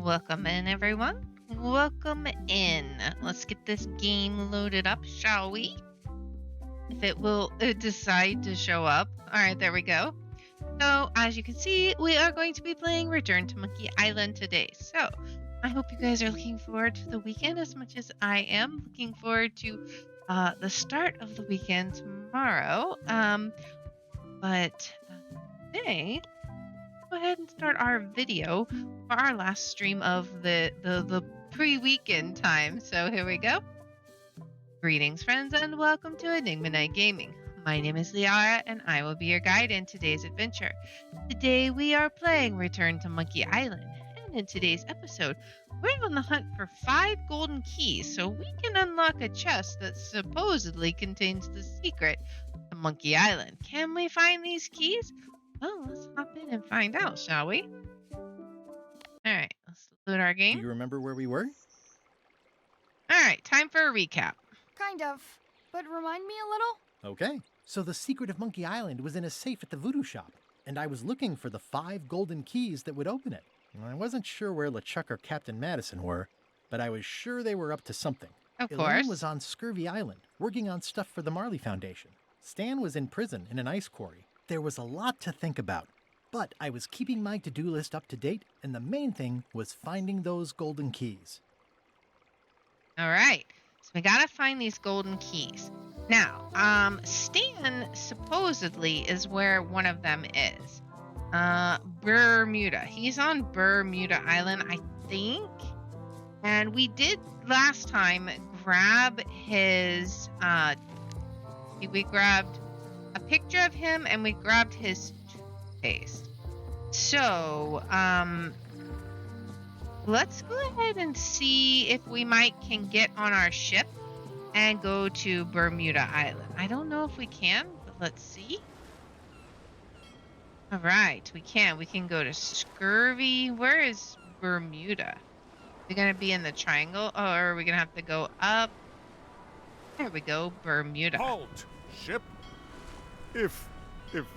Welcome in, everyone. Welcome in. Let's get this game loaded up, shall we? If it will decide to show up. All right, there we go. So, as you can see, we are going to be playing Return to Monkey Island today. So, I hope you guys are looking forward to the weekend as much as I am looking forward to the start of the weekend tomorrow. But today, go ahead and start our video for our last stream of the pre-weekend time. So here we go. Greetings, friends, and welcome to Enigma Night Gaming. My name is Liara, and I will be your guide in today's adventure. Today we are playing Return to Monkey Island, and in today's episode, we're on the hunt for 5 golden keys so we can unlock a chest that supposedly contains the secret to Monkey Island. Can we find these keys? Well, let's hop in and find out, shall we? Alright, let's load our game. Do you remember where we were? Alright, time for a recap. Kind of. But remind me a little? Okay. So the secret of Monkey Island was in a safe at the voodoo shop, and I was looking for the 5 golden keys that would open it. I wasn't sure where LeChuck or Captain Madison were, but I was sure they were up to something. Of Elaine course. was on Scurvy Island, working on stuff for the Marley Foundation. Stan was in prison in an ice quarry. There was a lot to think about, but I was keeping my to-do list up to date, and the main thing was finding those golden keys. Alright, so we gotta find these golden keys. Now, Stan supposedly is where one of them is. Bermuda. He's on Bermuda Island, I think. And we did last time grab his, we grabbed a picture of him and we grabbed his toothpaste. So, let's go ahead and see if we can get on our ship and go to Bermuda Island. I don't know if we can, but let's see. All right, we can. We can go to Scurvy. Where is Bermuda? We're going to be in the triangle, or are we going to have to go up? There we go, Bermuda. Halt, ship! If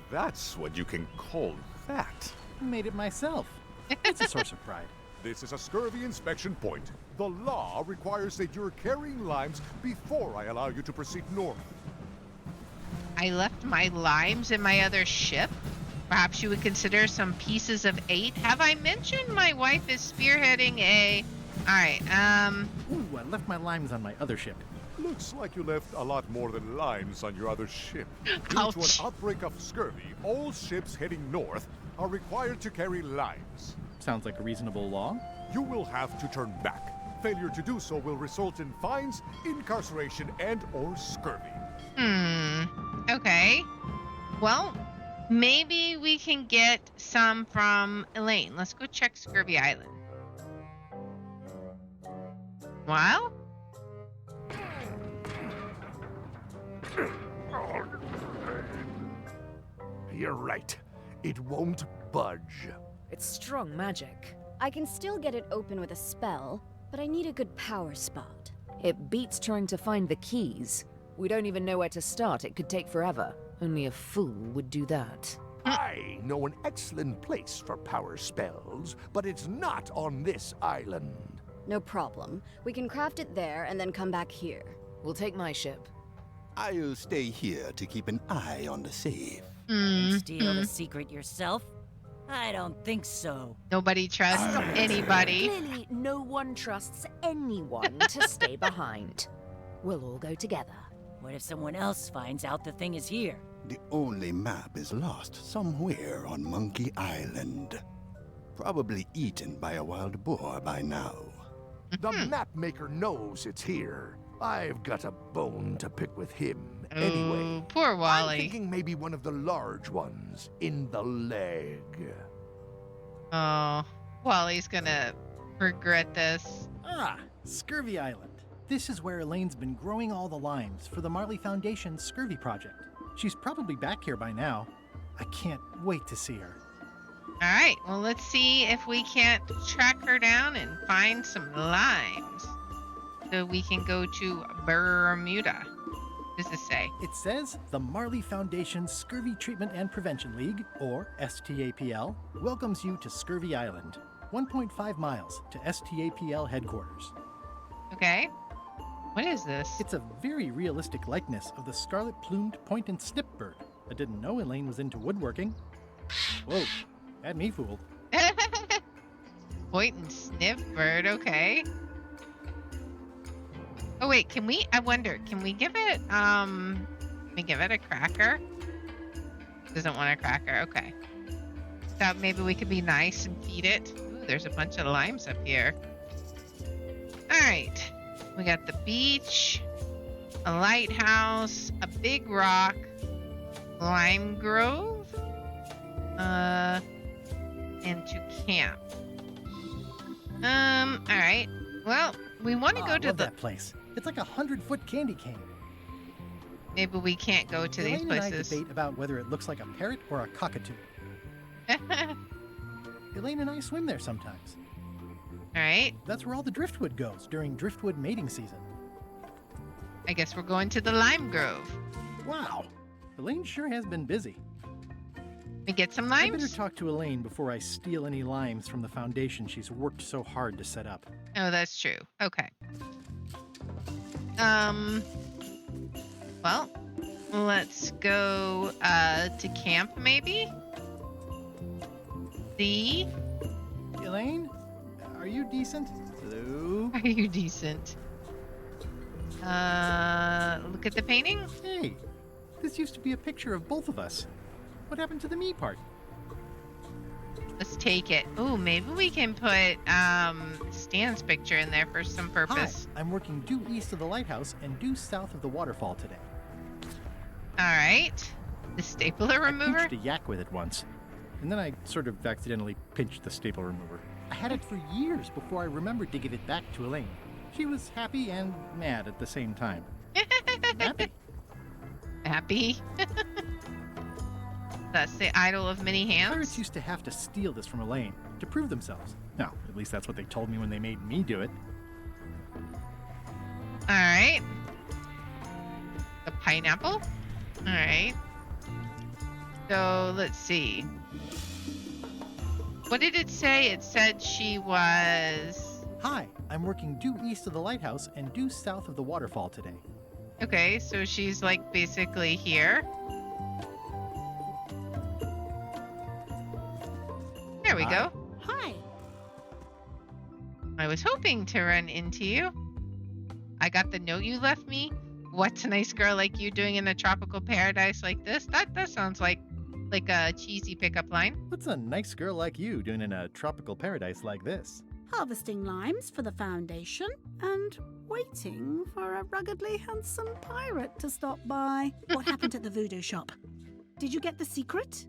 that's what you can call that. I made it myself. It's a source of pride. This is a scurvy inspection point. The law requires that you're carrying limes before I allow you to proceed north. I left my limes in my other ship. Perhaps you would consider some pieces of 8. Have I mentioned my wife is spearheading a... Alright, Ooh, I left my limes on my other ship. Looks like you left a lot more than limes on your other ship. Due Ouch. to an outbreak of scurvy, all ships heading north are required to carry limes. Sounds like a reasonable law. You will have to turn back. Failure to do so will result in fines, incarceration, and/or scurvy. Okay. Well, maybe we can get some from Elaine. Let's go check Scurvy Island. Well? You're right. It won't budge. It's strong magic. I can still get it open with a spell, but I need a good power spot. It beats trying to find the keys. We don't even know where to start. It could take forever. Only a fool would do that. I know an excellent place for power spells, but it's not on this island. No problem. We can craft it there and then come back here. We'll take my ship. I'll stay here to keep an eye on the safe. Steal the secret yourself? I don't think so. Nobody trusts anybody. Clearly, no one trusts anyone to stay behind. We'll all go together. What if someone else finds out the thing is here? The only map is lost somewhere on Monkey Island. Probably eaten by a wild boar by now. The map maker knows it's here. I've got a bone to pick with him. Anyway, Ooh, poor I'm Wally. thinking maybe one of the large ones in the leg. Oh, Wally's gonna regret this. Ah, Scurvy Island. This is where Elaine's been growing all the limes for the Marley Foundation's Scurvy project. She's probably back here by now. I can't wait to see her. Alright, well, let's see if we can't track her down and find some limes. So we can go to Bermuda. What does this say? It says the Marley Foundation's Scurvy Treatment and Prevention League, or STAPL, welcomes you to Scurvy Island. 1.5 miles to STAPL headquarters. Okay. What is this? It's a very realistic likeness of the scarlet-plumed point and snip bird. I didn't know Elaine was into woodworking. Whoa, had me fooled. Point and sniff bird, okay. Oh wait, I wonder, can we give it a cracker? Doesn't want a cracker, okay. Thought maybe we could be nice and feed it. Ooh, there's a bunch of limes up here. Alright. We got the beach, a lighthouse, a big rock, lime grove, and to camp. Alright. Well, we want to go to that place. It's like a 100-foot candy cane. Maybe we can't go to these Elaine places. and I debate about whether it looks like a parrot or a cockatoo. Elaine and I swim there sometimes. Alright. That's where all the driftwood goes during driftwood mating season. I guess we're going to the lime grove. Wow. Elaine sure has been busy. We get some I better limes? talk to Elaine before I steal any limes from the foundation she's worked so hard to set up. Oh, that's true. Okay. Well, let's go to camp maybe? See? Elaine? Are you decent? Hello? Are you decent? Look at the painting. Hey, this used to be a picture of both of us. What happened to the me part? Let's take it. Ooh, maybe we can put Stan's picture in there for some purpose. Hi, I'm working due east of the lighthouse and due south of the waterfall today. All right. The stapler I remover? pinched a yak with it once, and then I sort of accidentally pinched the staple remover. I had it for years before I remembered to give it back to Elaine. She was happy and mad at the same time. Happy. Happy? That's the idol of many hands? Pirates used to have to steal this from Elaine to prove themselves. No, at least that's what they told me when they made me do it. All right. The pineapple? All right. So let's see. What did it say? It said she was... Hi, I'm working due east of the lighthouse and due south of the waterfall today. Okay, so she's like basically here. There we Hi. go. Hi. I was hoping to run into you. I got the note you left me. What's a nice girl like you doing in a tropical paradise like this? That sounds like a cheesy pickup line. What's a nice girl like you doing in a tropical paradise like this? Harvesting limes for the Foundation and waiting for a ruggedly handsome pirate to stop by. What happened at the voodoo shop? Did you get the secret?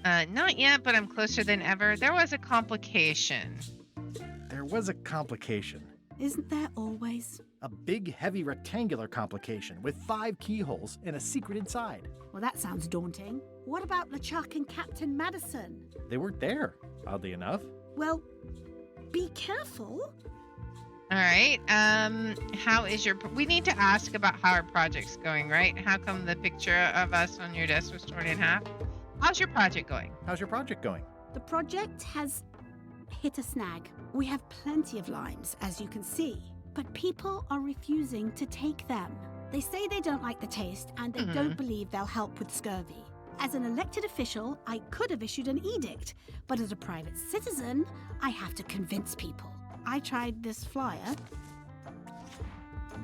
Not yet, but I'm closer than ever. There was a complication. There was a complication. Isn't there always? A big, heavy, rectangular complication with 5 keyholes and a secret inside. Well, that sounds daunting. What about LeChuck and Captain Madison? They weren't there, oddly enough. Well, be careful. All right. How is your... We need to ask about how our project's going, right? How come the picture of us on your desk was torn in half? How's your project going? How's your project going? The project has hit a snag. We have plenty of limes, as you can see, but people are refusing to take them. They say they don't like the taste and they don't believe they'll help with scurvy. As an elected official, I could have issued an edict, but as a private citizen, I have to convince people. I tried this flyer.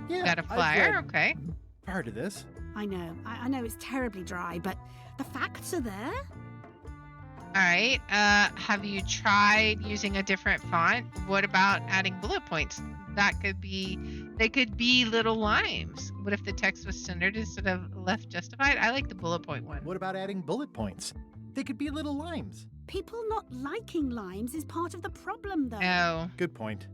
Yeah, Got a I've flyer? read Okay. part of this. I know it's terribly dry, but the facts are there. All right. Have you tried using a different font? What about adding bullet points? They could be little limes. What if the text was centered instead of left justified? I like the bullet point one. What about adding bullet points? They could be little limes. People not liking limes is part of the problem, though. No. Good point.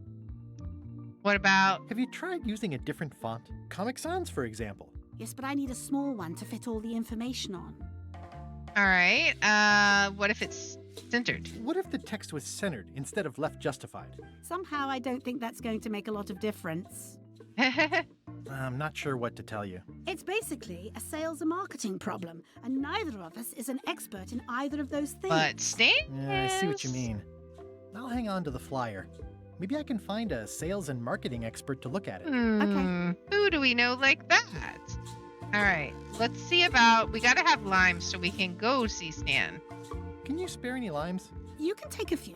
What about... Have you tried using a different font? Comic Sans, for example. Yes, but I need a small one to fit all the information on. All right. What if it's centered? What if the text was centered instead of left justified? Somehow I don't think that's going to make a lot of difference. I'm not sure what to tell you. It's basically a sales and marketing problem, and neither of us is an expert in either of those things. But Stan Yeah, I see what you is. mean. I'll hang on to the flyer. Maybe I can find a sales and marketing expert to look at it. Who do we know like that? All right, let's see about... We gotta have limes so we can go see Stan. Can you spare any limes? You can take a few.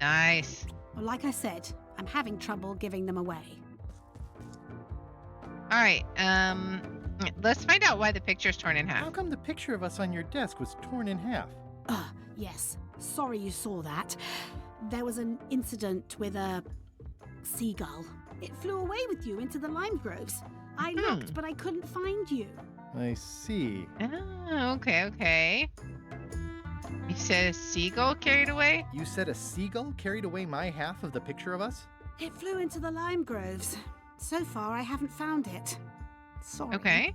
Nice. Well, like I said, I'm having trouble giving them away. All right, let's find out why the picture's torn in How half. come the picture of us on your desk was torn in half? Yes. Sorry you saw that. There was an incident with a seagull. It flew away with you into the lime groves. I looked, but I couldn't find you. I see. Oh, okay. You said a seagull carried away? You said a seagull carried away my half of the picture of us? It flew into the lime groves. So far, I haven't found it. Sorry. Okay.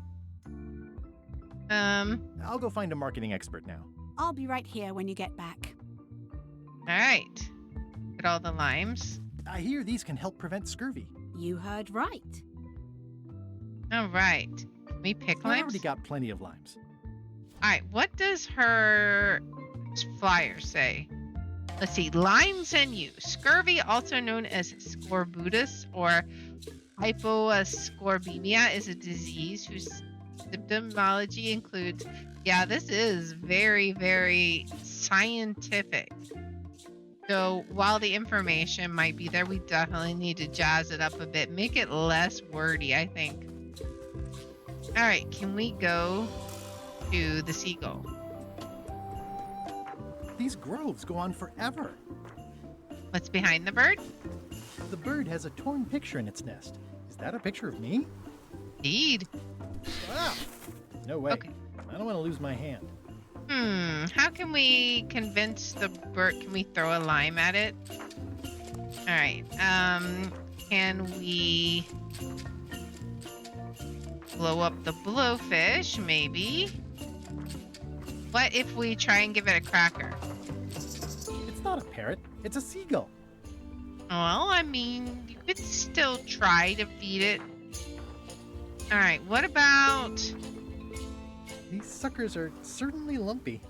I'll go find a marketing expert now. I'll be right here when you get back. All right. Get all the limes. I hear these can help prevent scurvy. You heard right. All right. Can we pick I limes? already got plenty of limes. All right. What does her flyer say? Let's see. Limes and use. Scurvy, also known as scorbutus or hyposcorbemia, is a disease whose symptomology includes... Yeah, this is very, very scientific. So while the information might be there, we definitely need to jazz it up a bit. Make it less wordy, I think. All right, can we go to the seagull? These groves go on forever. What's behind the bird? The bird has a torn picture in its nest. Is that a picture of me? Indeed. Ah! No way. Okay. I don't want to lose my hand. How can we convince the bird? Can we throw a lime at it? All right. Can we blow up the blowfish? Maybe. What if we try and give it a cracker? It's not a parrot. It's a seagull. Well, I mean, you could still try to feed it. All right. What about... These suckers are certainly lumpy.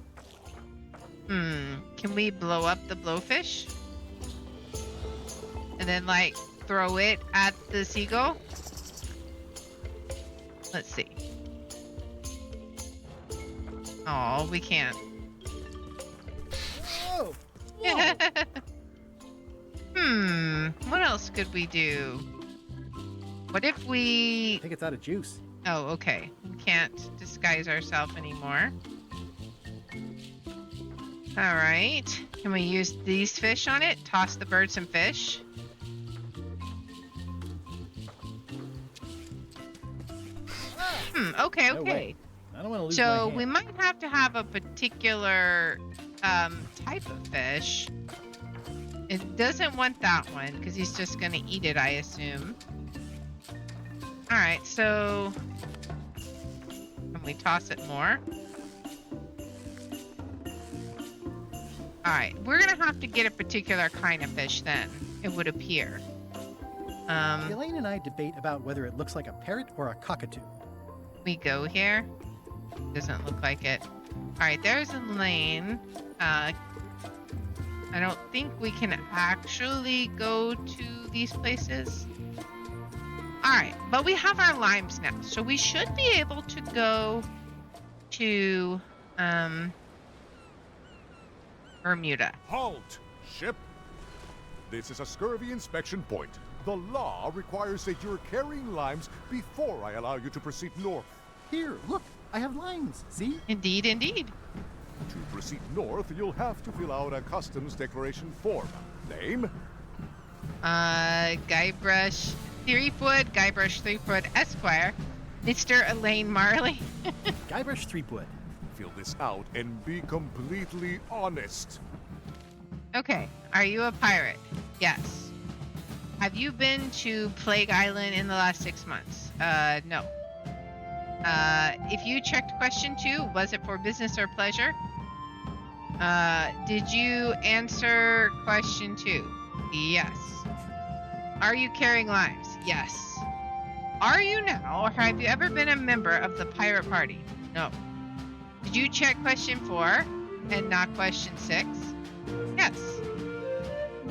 Can we blow up the blowfish? And then, like, throw it at the seagull? Let's see. Oh, we can't. Whoa! Whoa! What else could we do? What if I we... think it's out of juice. Oh, okay. We can't disguise ourselves anymore. All right. Can we use these fish on it? Toss the bird some fish? Okay, No okay. way. I don't want to lose my So hand. we might have to have a particular type of fish. It doesn't want that one because he's just going to eat it, I assume. All right, so can we toss it more? All right, we're going to have to get a particular kind of fish then, it would appear. Elaine and I debate about whether it looks like a parrot or a cockatoo. We go here. Doesn't look like it. All right, there's Elaine. I don't think we can actually go to these places. All right, but we have our limes now, so we should be able to go to Bermuda. Halt! Ship! This is a scurvy inspection point. The law requires that you're carrying limes before I allow you to proceed north. Here, look, I have limes. See? Indeed, indeed. To proceed north, you'll have to fill out a customs declaration form. Name? Guybrush Threepwood, Esquire, Mr. Elaine Marley. Guybrush Threepwood. Fill this out and be completely honest. Okay, are you a pirate? Yes. Have you been to Plague Island in the last 6 months? No. If you checked question 2, was it for business or pleasure? Did you answer question 2? Yes. Are you carrying limes? Yes. Are you now, or have you ever been a member of the pirate party? No. Did you check question 4 and not question 6? Yes.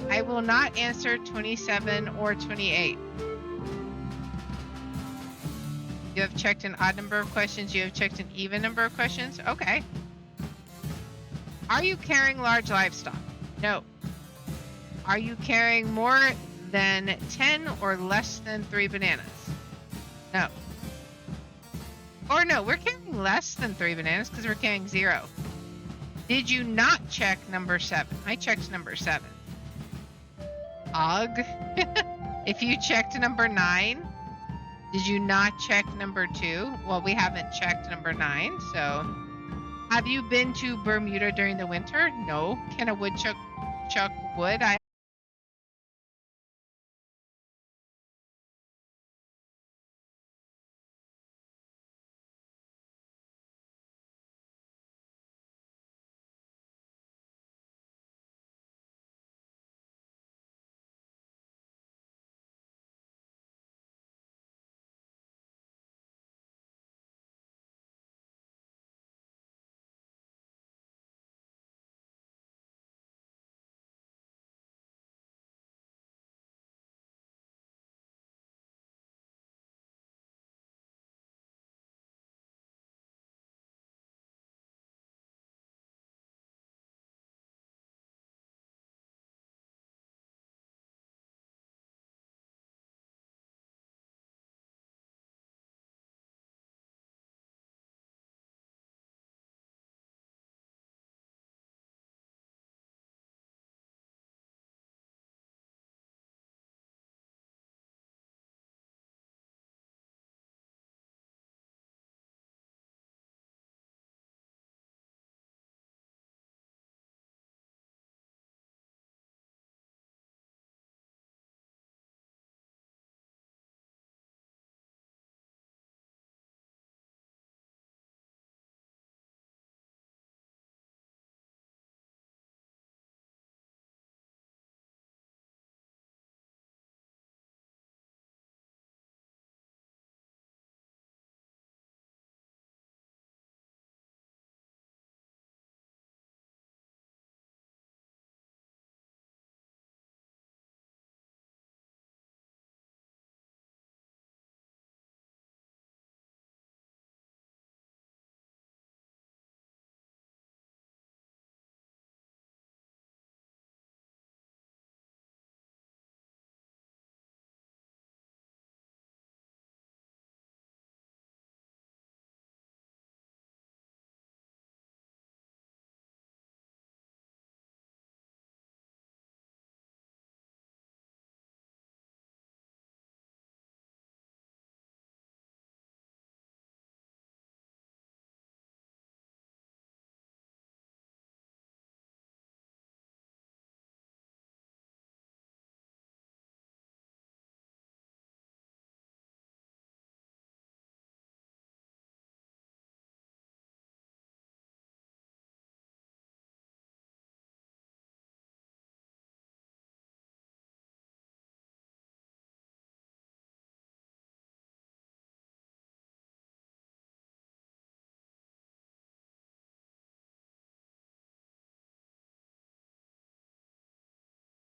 I will not answer 27 or 28. You have checked an odd number of questions. You have checked an even number of questions. Okay. Are you carrying large livestock? No. Are you carrying more than 10 or less than 3 bananas? No. Or no, we're carrying less than 3 bananas because we're carrying 0. Did you not check number 7? I checked number 7. Ugh. If you checked number 9, did you not check number 2? Well, we haven't checked number 9, so. Have you been to Bermuda during the winter? No. Can a woodchuck chuck wood?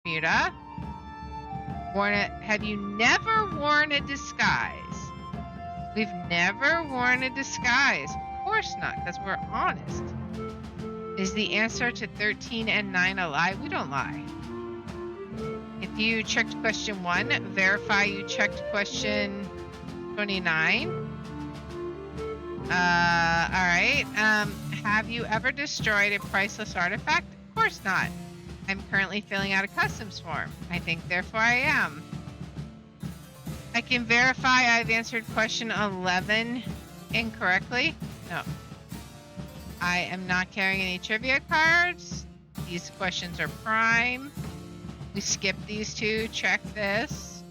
Bermuda. Have you never worn a disguise? We've never worn a disguise. Of course not, because we're honest. Is the answer to 13 and 9 a lie? We don't lie. If you checked question 1, verify you checked question 29. Alright. Have you ever destroyed a priceless artifact? Of course not. I'm currently filling out a customs form. I think therefore I am. I can verify I've answered question 11 incorrectly. No. I am not carrying any trivia cards. These questions are prime. We skip these two. Check this.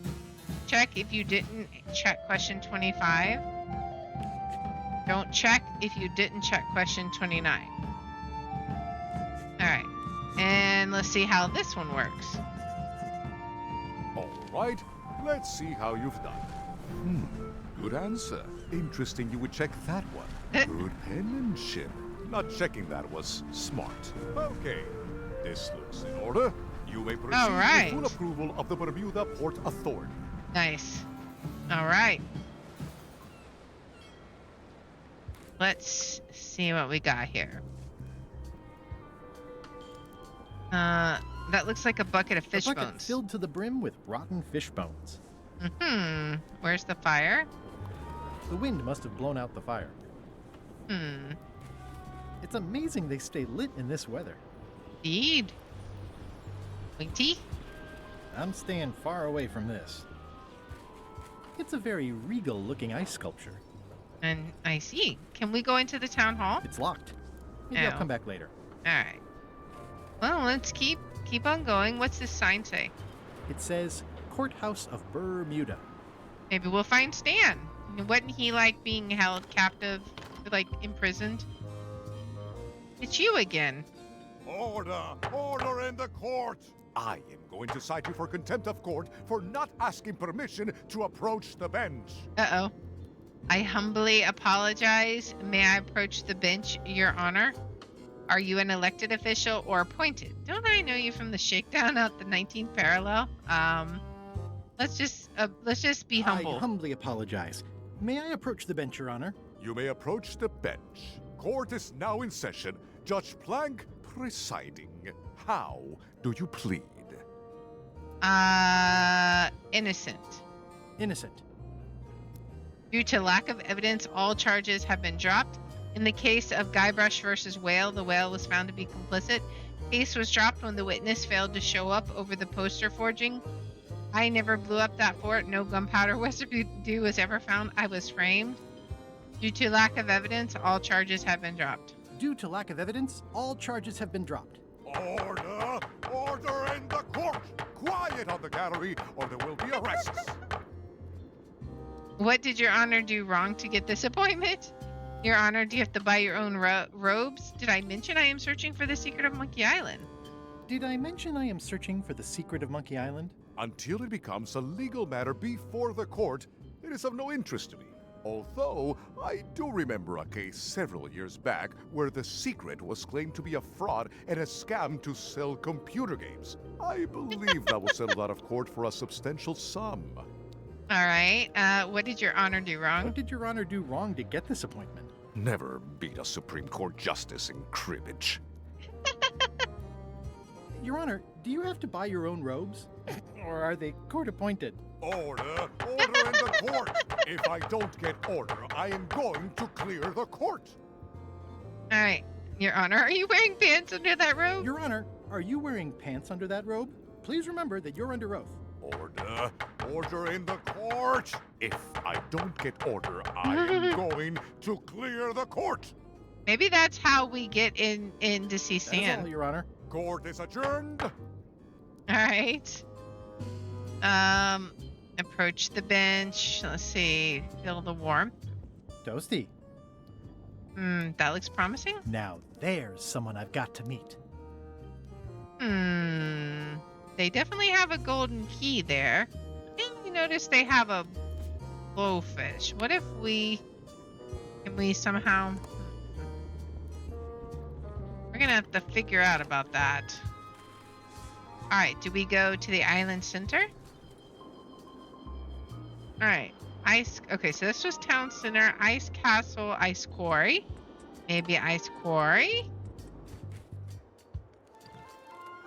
Check if you didn't check question 25. Don't check if you didn't check question 29. Alright. And let's see how this one works. All right, let's see how you've done. Good answer. Interesting you would check that one. Good penmanship. Not checking that was smart. Okay, this looks in order. You may proceed All right. with full approval of the Bermuda Port Authority. Nice. All right. Let's see what we got here. That looks like a bucket of fish a bucket bones. filled to the brim with rotten fish bones. Where's the fire? The wind must have blown out the fire. It's amazing they stay lit in this weather. Indeed. Winky? I'm staying far away from this. It's a very regal-looking ice sculpture. And I see. Can we go into the town hall? It's locked. Maybe I'll Oh. come back later. All right. Well, let's keep on going. What's this sign say? It says Courthouse of Bermuda. Maybe we'll find Stan. Wasn't he like being held captive, like imprisoned? It's you again. Order! Order in the court! I am going to cite you for contempt of court for not asking permission to approach the bench. Uh-oh. I humbly apologize. May I approach the bench, Your Honor? Are you an elected official or appointed? Don't I know you from the shakedown at the 19th parallel? Let's just be humble. I humbly apologize. May I approach the bench, Your Honor? You may approach the bench. Court is now in session. Judge Plank presiding. How do you plead? Innocent. Innocent. Due to lack of evidence, all charges have been dropped. In the case of Guybrush versus Whale, the whale was found to be complicit. Case was dropped when the witness failed to show up over the poster forging. I never blew up that fort. No gunpowder residue was ever found. I was framed. Due to lack of evidence, all charges have been dropped. Due to lack of evidence, all charges have been dropped. Order! Order in the court! Quiet on the gallery, or there will be arrests. What did Your Honor do wrong to get this appointment? Your Honor, do you have to buy your own robes? Did I mention I am searching for the secret of Monkey Island? Did I mention I am searching for the secret of Monkey Island? Until it becomes a legal matter before the court, it is of no interest to me. Although, I do remember a case several years back where the secret was claimed to be a fraud and a scam to sell computer games. I believe that was settled out of court for a substantial sum. All right. What did Your Honor do wrong? What did Your Honor do wrong to get this appointment? Never beat a Supreme Court justice in cribbage. Your Honor, do you have to buy your own robes? Or are they court-appointed? Order! Order in the court! If I don't get order, I am going to clear the court! All right. Your Honor, are you wearing pants under that robe? Your Honor, are you wearing pants under that robe? Please remember that you're under oath. Order! Order in the court! If I don't get order, I am going to clear the court! Maybe that's how we get in to see That's Stan. all, Your Honor. Court is adjourned! All right. Approach the bench. Let's see. Feel the warmth. Toasty. That looks promising. Now there's someone I've got to meet. They definitely have a golden key there. And you notice they have a blowfish. What if can we somehow... We're gonna have to figure out about that. Alright, do we go to the island center? Alright, okay, so this was town center, ice castle, ice quarry. Maybe ice quarry?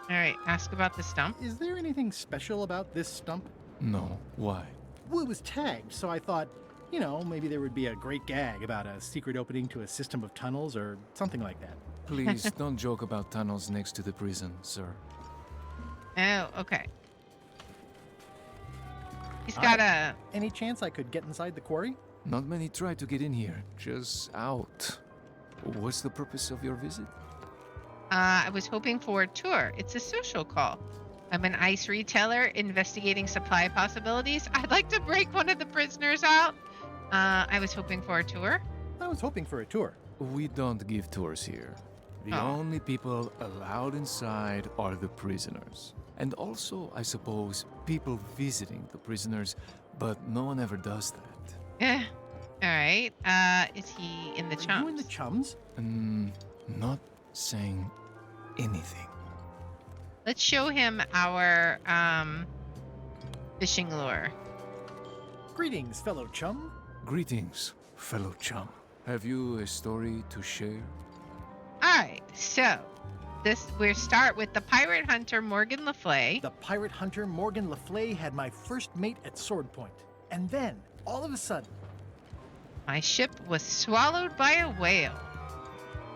Alright, ask about the stump. Is there anything special about this stump? No. Why? Well, it was tagged, so I thought, maybe there would be a great gag about a secret opening to a system of tunnels or something like that. Please don't joke about tunnels next to the prison, sir. Oh, okay. He's got a... Any chance I could get inside the quarry? Not many try to get in here, just out. What's the purpose of your visit? I was hoping for a tour. It's a social call. I'm an ice retailer investigating supply possibilities. I'd like to break one of the prisoners out. I was hoping for a tour. I was hoping for a tour. We don't give tours here. The only people allowed inside are the prisoners. And also, I suppose, people visiting the prisoners, but no one ever does that. Yeah. All right. Is he in the chums? Are you in the chums? Not saying anything. Let's show him our fishing lure. Greetings, fellow chum. Greetings, fellow chum. Have you a story to share? Alright, so we start with the pirate hunter Morgan Le Fay. The pirate hunter Morgan Le Fay had my first mate at sword point. And then, all of a sudden, My ship was swallowed by a whale.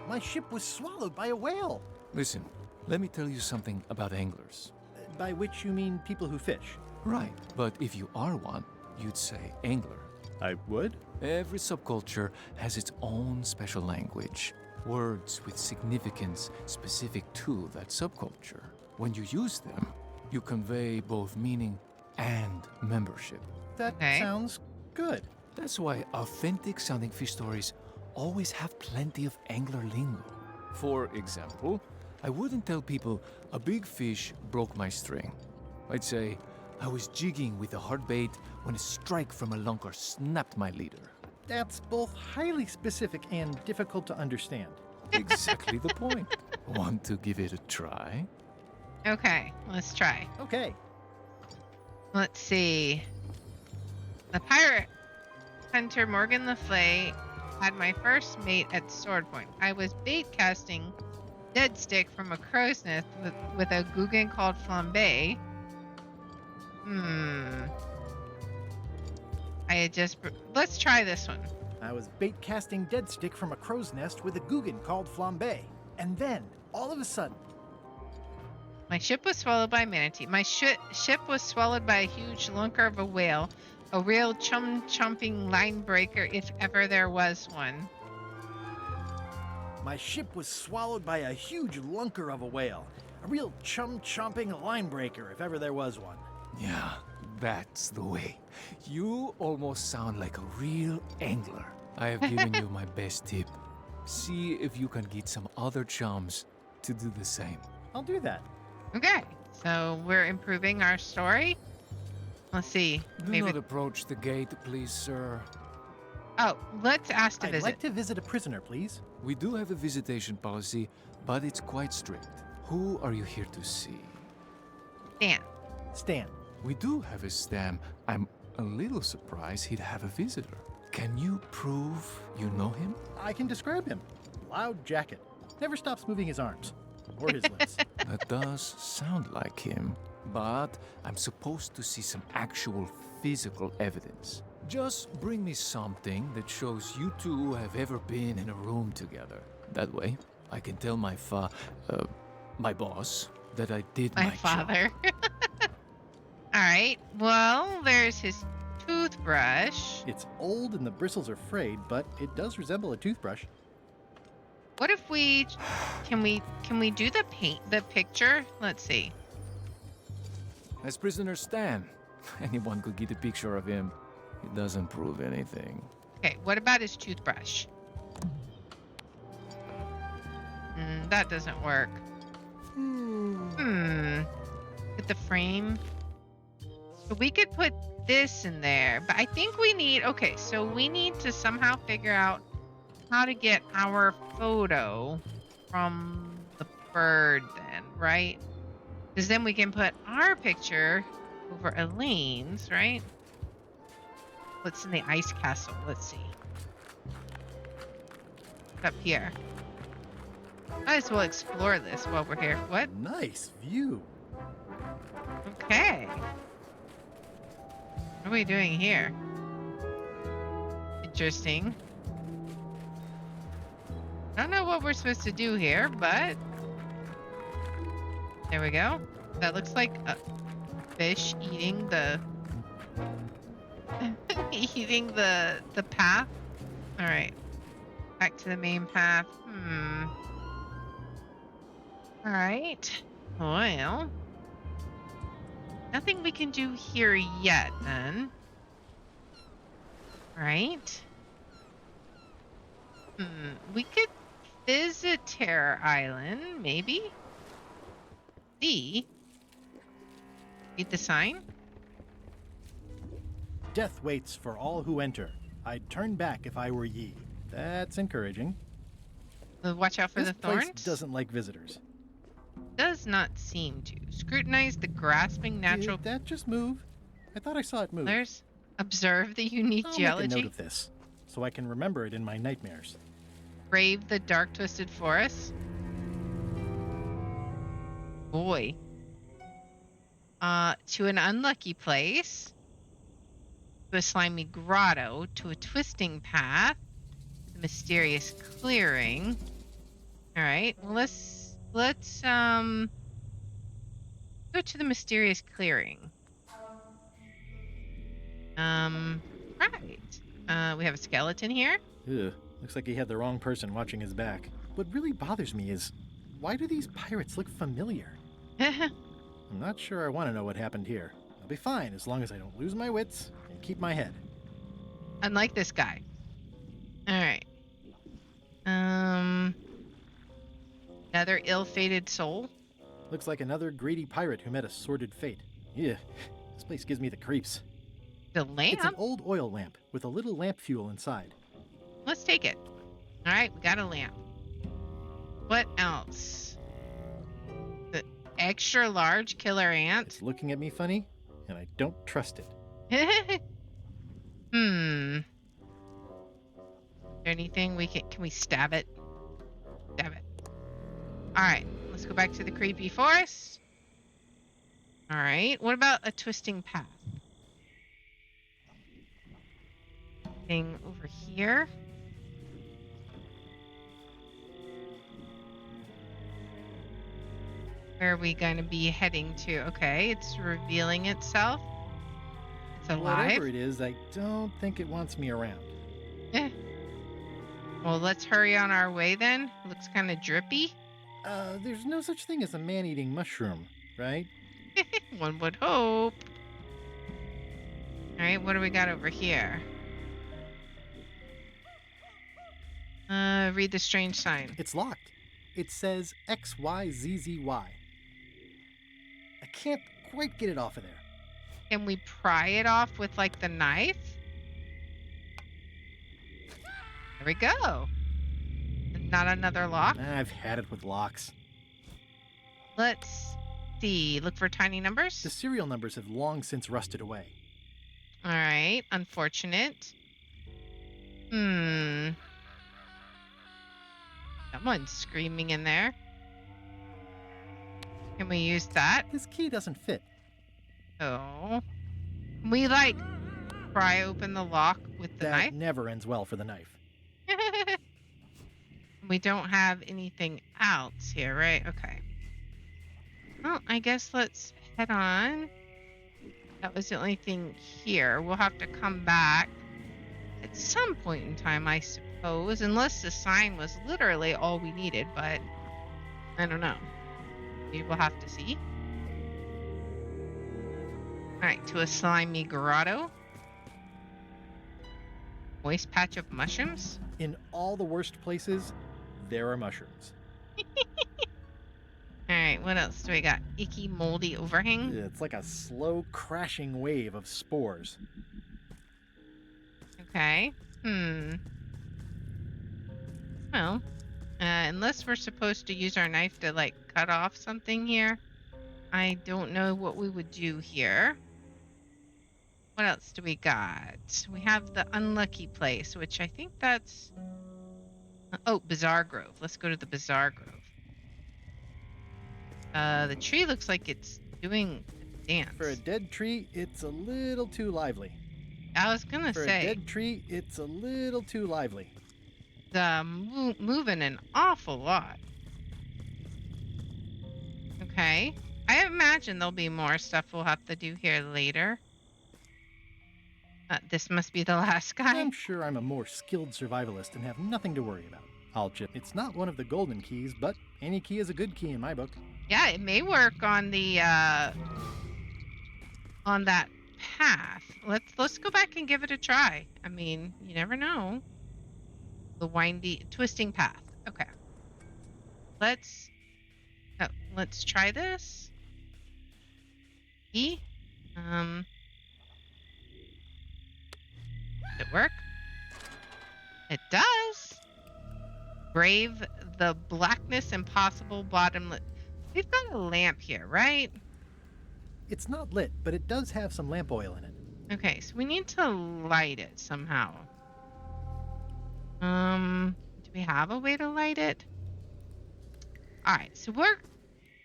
my ship was swallowed by a whale. Listen, let me tell you something about anglers. By which you mean people who fish. Right, but if you are one, you'd say angler. I would? Every subculture has its own special language, words with significance specific to that subculture. When you use them, you convey both meaning and membership. That Okay. sounds good. That's why authentic sounding fish stories always have plenty of angler lingo. For example, I wouldn't tell people a big fish broke my string. I'd say I was jigging with a hard bait when a strike from a lunker snapped my leader. That's both highly specific and difficult to understand. Exactly the point. Want to give it a try? Okay, let's try. Okay. Let's see. The pirate hunter Morgan Le Fay had my first mate at sword point. I was bait casting dead stick from a crow's nest with a Guggen called flambe. Let's try this one. I was bait casting dead stick from a crow's nest with a Guggen called flambe. And then, all of a sudden, My ship was swallowed by a manatee. My ship was swallowed by a huge lunker of a whale. A real chum-chomping line breaker if ever there was one. my ship was swallowed by a huge lunker of a whale. A real chum-chomping line breaker, if ever there was one. Yeah, that's the way. You almost sound like a real angler. I have given you my best tip. See if you can get some other chums to do the same. I'll do that. Okay, so we're improving our story. Let's see. Do Maybe. not approach the gate, please, sir. Oh, let's ask to I'd visit. like to visit a prisoner, please. We do have a visitation policy, but it's quite strict. Who are you here to see? Dan. Stan. We do have a Stan. I'm a little surprised he'd have a visitor. Can you prove you know him? I can describe him. Loud jacket. Never stops moving his arms. Or his lips. That does sound like him, but I'm supposed to see some actual physical evidence. Just bring me something that shows you two have ever been in a room together. That way, I can tell my my boss that I did My my job. father. All right. Well, there's his toothbrush. It's old and the bristles are frayed, but it does resemble a toothbrush. What if we can we do the picture? Let's see. As prisoner Stan, anyone could get a picture of him. It doesn't prove anything. Okay, what about his toothbrush? That doesn't work. With the frame. So we could put this in there, but I think we need, okay, so we need to somehow figure out how to get our photo from the bird then, right? Because then we can put our picture over Elaine's, right? What's in the ice castle? Let's see. Up here. Might as well explore this while we're here. What? Nice view. Okay. What are we doing here? Interesting. I don't know what we're supposed to do here, but there we go. That looks like a fish eating the eating the path. All right. Back to the main path. All right. Well, nothing we can do here yet, then. Right? We could visit Terror Island, maybe? Read the sign? Death waits for all who enter. I'd turn back if I were ye. That's encouraging. Watch out for This the thorns? place doesn't like visitors. Does not seem to. Scrutinize the grasping natural Did that just move? I thought I saw it move. colors. Observe the unique I'll make a note geology. of this, so I can remember it in my nightmares. Brave the dark twisted forest. Boy. To an unlucky place. To a slimy grotto. To a twisting path. The mysterious clearing. All right. Well, let's go to the mysterious clearing. Right. We have a skeleton here. Ugh, looks like he had the wrong person watching his back. What really bothers me is, why do these pirates look familiar? I'm not sure I want to know what happened here. I'll be fine as long as I don't lose my wits and keep my head. Unlike this guy. All right. Another ill-fated soul. Looks like another greedy pirate who met a sordid fate. Yeah, this place gives me the creeps. The lamp. It's an old oil lamp with a little lamp fuel inside. Let's take it. All right, we got a lamp. What else? The extra large killer ant. It's looking at me funny, and I don't trust it. Is there anything we can we stab it? Stab it. All right, let's go back to the creepy forest. All right, what about a twisting path? Thing over here. Where are we going to be heading to? Okay, it's revealing itself. It's alive. Whatever it is, I don't think it wants me around. Well, let's hurry on our way then. Looks kind of drippy. There's no such thing as a man-eating mushroom, right? One would hope. All right, what do we got over here? Read the strange sign. It's locked. It says XYZZY. I can't quite get it off of there. Can we pry it off with, like, the knife? There we go. Not another lock? I've had it with locks. Let's see. Look for tiny numbers? The serial numbers have long since rusted away. All right. Unfortunate. Someone's screaming in there. Can we use that? This key doesn't fit. Oh. Can we, like, pry open the lock with the That knife? never ends well for the knife. We don't have anything else here, right? Okay. Well, I guess let's head on. That was the only thing here. We'll have to come back at some point in time, I suppose, unless the sign was literally all we needed, but I don't know. Maybe we'll have to see. Alright, to a slimy grotto. Moist patch of mushrooms. In all the worst places, there are mushrooms. Alright, what else do we got? Icky, moldy overhang. It's like a slow crashing wave of spores. Okay. Well, unless we're supposed to use our knife to, like, cut off something here, I don't know what we would do here. What else do we got? We have the unlucky place, which I think that's... Oh, Bizarre Grove. Let's go to the Bizarre Grove. The tree looks like it's doing a dance. For a dead tree, it's a little too lively. I was gonna For say... a dead tree, it's a little too lively. Moving an awful lot. Okay. I imagine there'll be more stuff we'll have to do here later. This must be the last guy. I'm sure I'm a more skilled survivalist and have nothing to worry about. I'll chip. It's not one of the golden keys, but any key is a good key in my book. Yeah, it may work on the on that path. Let's go back and give it a try. I mean, you never know. The windy, twisting path. Okay. Let's try this. E. Does it work? It does. Brave the blackness, impossible bottomless. We've got a lamp here, right? It's not lit, but it does have some lamp oil in it. Okay, so we need to light it somehow. Do we have a way to light it? All right, so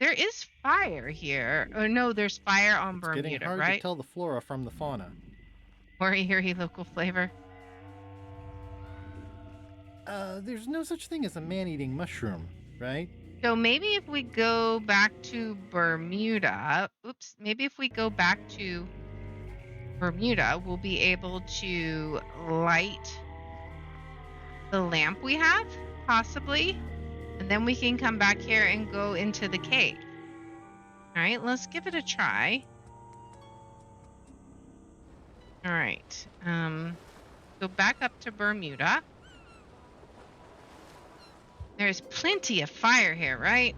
there is fire here. Or no, there's fire on It's getting Bermuda, hard right? to tell the flora from the fauna. Worry local flavor. There's no such thing as a man-eating mushroom, right? So maybe if we go back to Bermuda, maybe if we go back to Bermuda, we'll be able to light the lamp we have, possibly. And then we can come back here and go into the cave. All right, let's give it a try. All right, go back up to Bermuda. There's plenty of fire here, right?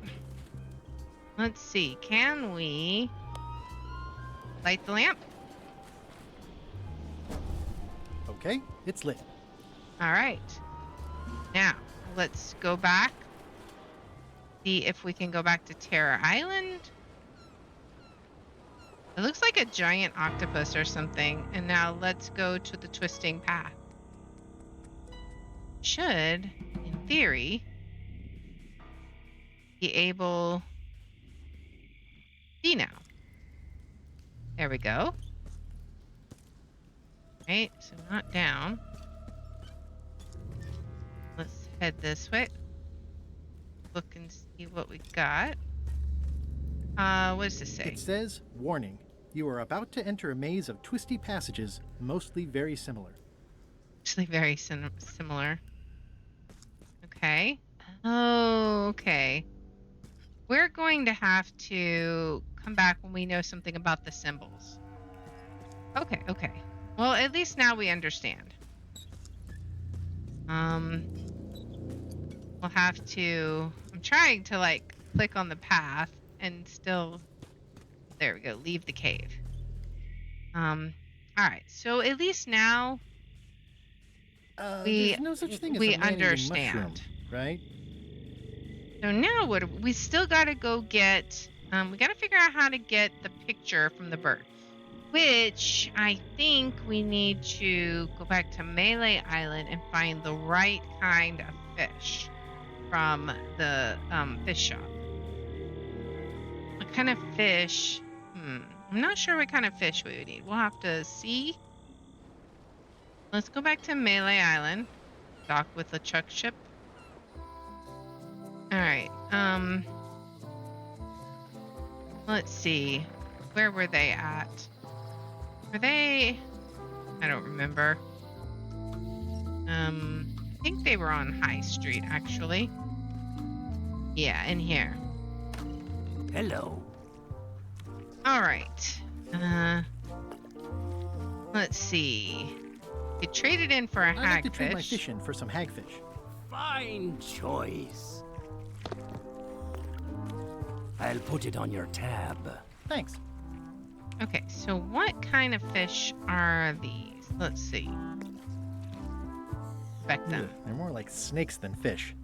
Let's see, can we light the lamp? Okay, it's lit. All right. Now, let's go back. See if we can go back to Terror Island. It looks like a giant octopus or something. And now let's go to the twisting path. Should, in theory, be able... See now. There we go. Right, so not down. Let's head this way. Look and see what we got. What does this say? It says, warning, you are about to enter a maze of twisty passages, mostly very similar. Actually very similar. Okay. Oh, okay. We're going to have to come back when we know something about the symbols. Okay. Well, at least now we understand. We'll have to... I'm trying to, like, click on the path and still... There we go. Leave the cave. Alright. So at least now... There's no such thing as we a man-eating understand. mushroom, right? So now what? We still got to go get... we got to figure out how to get the picture from the bird. Which I think we need to go back to Melee Island and find the right kind of fish from the fish shop. What kind of fish? I'm not sure what kind of fish we would need. We'll have to see. Let's go back to Melee Island. Dock with the Chuck ship. Alright. Let's see. Where were they at? Were they... I don't remember. I think they were on High Street, actually. Yeah, in here. Hello. Alright. Let's see. You traded in for a I'd like to trade my hagfish. fish in for some hagfish. Fine choice. I'll put it on your tab. Thanks. Okay, so what kind of fish are these? Let's see. Inspect them. They're more like snakes than fish.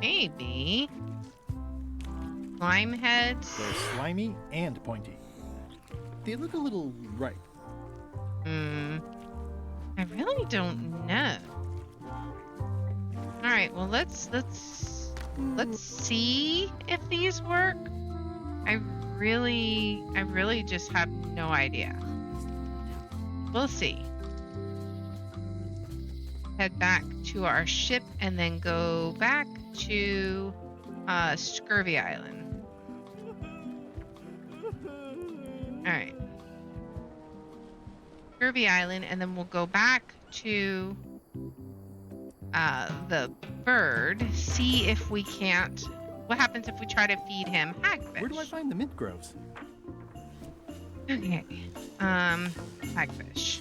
Maybe. Slime heads? They're slimy and pointy. They look a little ripe. I really don't know. Alright, well let's see if these work. I really just have no idea. We'll see. Head back to our ship and then go back to Scurvy Island. Alright. Scurvy Island, and then we'll go back to the bird, see if we can't... What happens if we try to feed him hagfish? Where do I find the mint groves? Okay. Hagfish.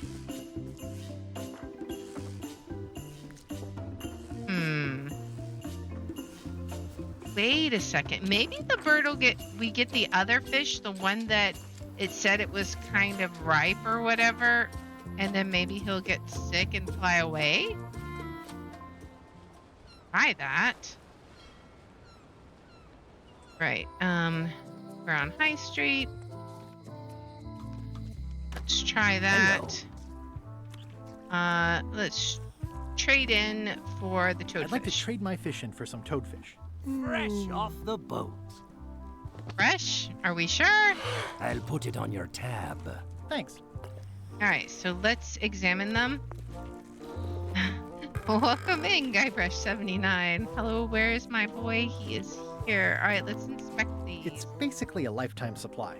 Wait a second. Maybe the bird will we get the other fish, the one that it said it was kind of ripe or whatever, and then maybe he'll get sick and fly away? Try that. Right. We're on High Street. Let's try that. Let's trade in for the toadfish. I'd like to trade my fish in for some toadfish. Fresh off the boat. Fresh? Are we sure? I'll put it on your tab. Thanks. All right, so let's examine them. Welcome in, Guybrush79. Hello, where is my boy? He is here. All right, let's inspect these. It's basically a lifetime supply.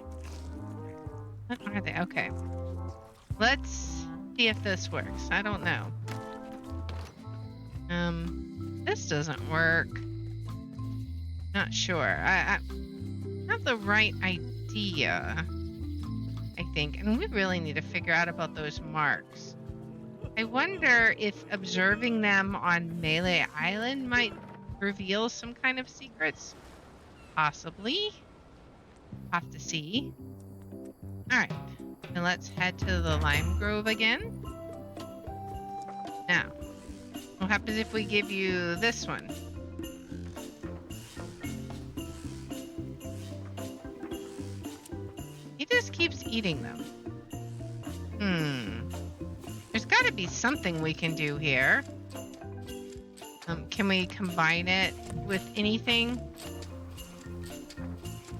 What are they? Okay. Let's see if this works. I don't know. This doesn't work. Not sure. I have the right idea, I think. And we really need to figure out about those marks. I wonder if observing them on Melee Island might reveal some kind of secrets. Possibly. Have to see. Alright. Now let's head to the Lime Grove again. Now, what happens if we give you this one? He just keeps eating them. There's got to be something we can do here. Can we combine it with anything?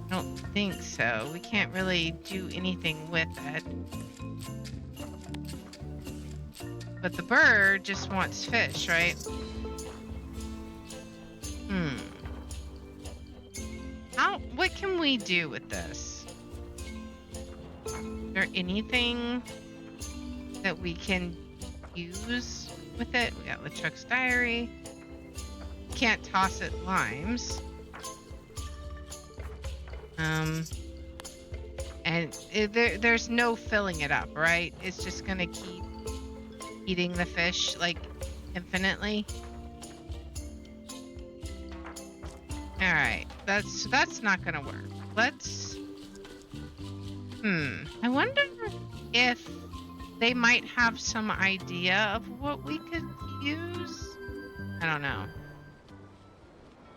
I don't think so. We can't really do anything with it. But the bird just wants fish, right? What can we do with this? Is there anything that we can use with it? We got LeChuck's diary. Can't toss it limes. And there's no filling it up, right? It's just gonna keep eating the fish like infinitely. All right, that's not gonna work. Let's. I wonder if they might have some idea of what we could use. I don't know.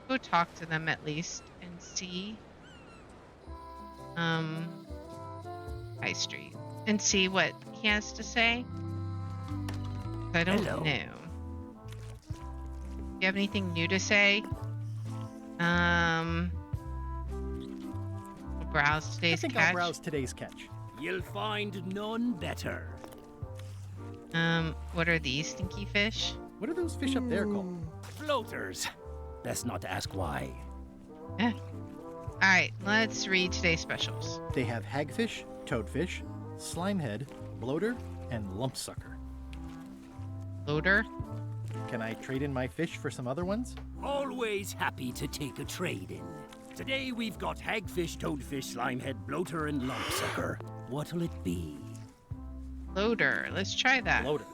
Go talk to them at least and see. High Street and see what he has to say. I don't know. Do you have anything new to say? We'll browse today's catch. I'll browse today's catch. You'll find none better. What are these stinky fish? What are those fish up there called? Floaters. Best not to ask why. Alright, let's read today's specials. They have hagfish, toadfish, slimehead, bloater, and lumpsucker. Bloater? Can I trade in my fish for some other ones? Always happy to take a trade in. Today we've got hagfish, toadfish, slimehead, bloater, and lumpsucker. What'll it be? Bloater. Let's try that. Bloater.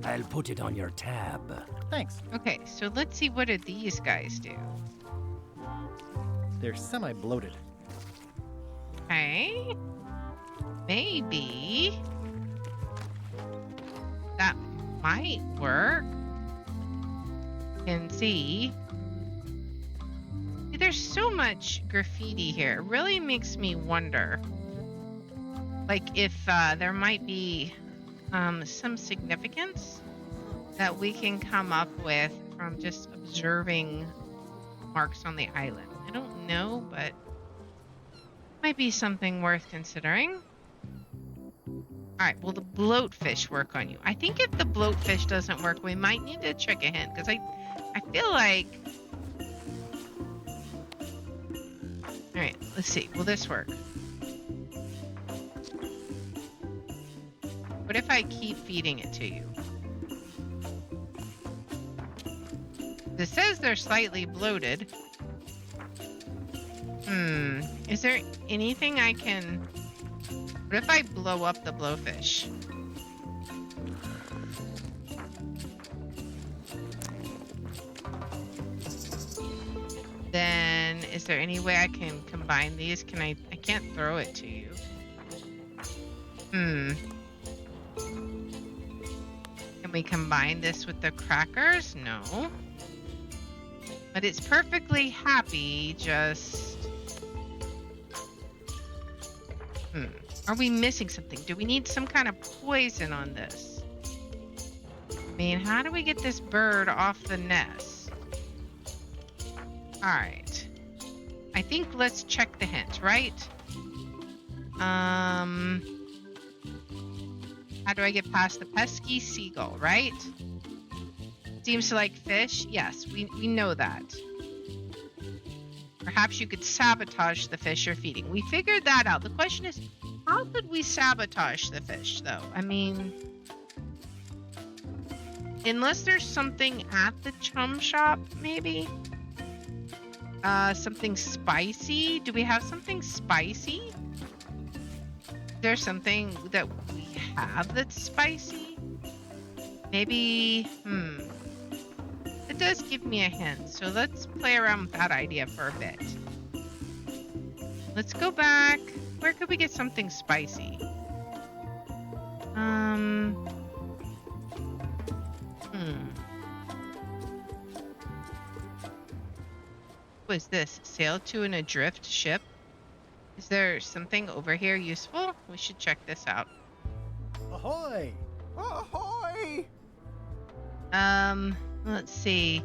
I'll put it on your tab. Thanks. Okay, so let's see, what do these guys do? They're semi-bloated. Okay. Maybe that might work. Can see. There's so much graffiti here. It really makes me wonder, like, if there might be some significance that we can come up with from just observing marks on the island. I don't know, but might be something worth considering. Alright, will the bloatfish work on you? I think if the bloatfish doesn't work, we might need to check a hint, because I feel like... Alright, let's see. Will this work? What if I keep feeding it to you? It says they're slightly bloated. Is there anything I can... What if I blow up the blowfish? Then, is there any way I can combine these? I can't throw it to you. Can we combine this with the crackers? No. But it's perfectly happy, just... Are we missing something? Do we need some kind of poison on this? I mean, how do we get this bird off the nest? Alright. I think let's check the hint, right? How do I get past the pesky seagull, right? Seems to like fish. Yes, we know that. Perhaps you could sabotage the fish you're feeding. We figured that out. The question is, how could we sabotage the fish, though? I mean, unless there's something at the chum shop, maybe? Something spicy? Do we have something spicy? There's something that we have that's spicy? Maybe, It does give me a hint, so let's play around with that idea for a bit. Let's go back. Where could we get something spicy? What is this? Sail to an adrift ship? Is there something over here useful? We should check this out. Ahoy! Ahoy! Let's see.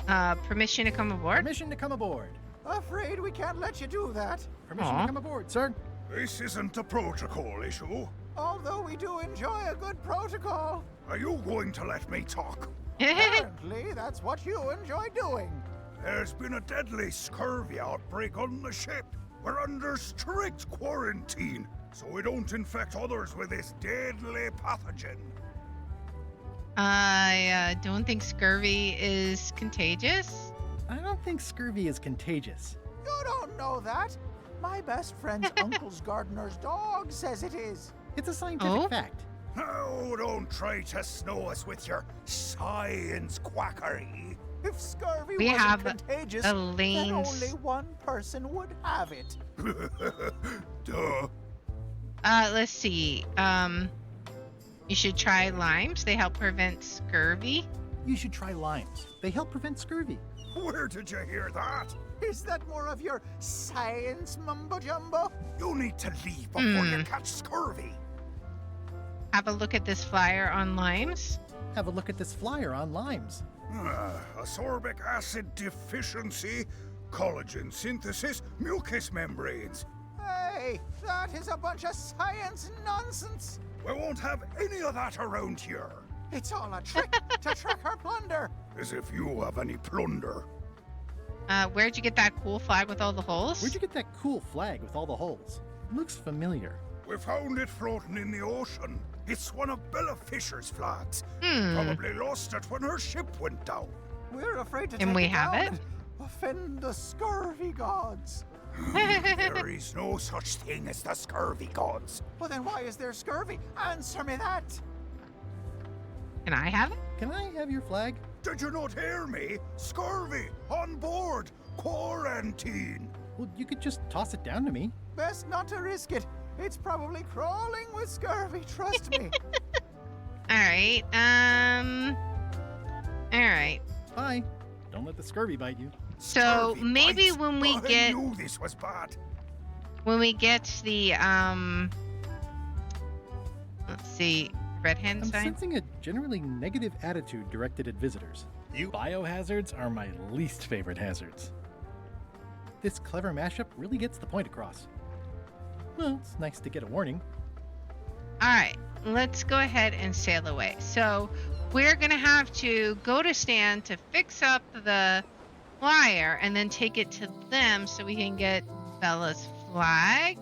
Permission to come aboard? Permission to come aboard. Afraid we can't let you do that. Permission to come aboard, sir. This isn't a protocol issue. Although we do enjoy a good protocol. Are you going to let me talk? Apparently, that's what you enjoy doing. There's been a deadly scurvy outbreak on the ship. We're under strict quarantine, so we don't infect others with this deadly pathogen. I don't think scurvy is contagious. I don't think scurvy is contagious. You don't know that. My best friend's uncle's gardener's dog says it is. It's a scientific fact. No, don't try to snow us with your science quackery. If scurvy We wasn't have contagious, then Elaine's... only one person would have it. Duh. Let's see. You should try limes. They help prevent scurvy. You should try limes. They help prevent scurvy. Where did you hear that? Is that more of your science mumbo-jumbo? You need to leave before you catch scurvy. Have a look at this flyer on limes. Have a look at this flyer on limes. Ascorbic acid deficiency, collagen synthesis, mucous membranes. Hey, that is a bunch of science nonsense. We won't have any of that around here. It's all a trick to trick our plunder. As if you have any plunder. Where'd you get that cool flag with all the holes? Where'd you get that cool flag with all the holes? Looks familiar. We found it floating in the ocean. It's one of Bella Fisher's flags. Probably lost it when her ship went down. We're afraid to And take we it have down it? and offend the scurvy gods. There is no such thing as the scurvy gods. Well, then why is there scurvy? Answer me that. Can I have it? Can I have your flag? Did you not hear me? Scurvy, on board, quarantine. Well, you could just toss it down to me. Best not to risk it. It's probably crawling with scurvy, trust me. Alright, Alright. Bye. Don't let the scurvy bite you. So Scurvy maybe bites. when we I get knew this was bad. the let's see, red hand I'm sign. sensing a generally negative attitude directed at visitors. Biohazards are my least favorite hazards. This clever mashup really gets the point across. Well, it's nice to get a warning. Alright, let's go ahead and sail away. So we're gonna have to go to Stan to fix up the flyer and then take it to them so we can get Bella's flag.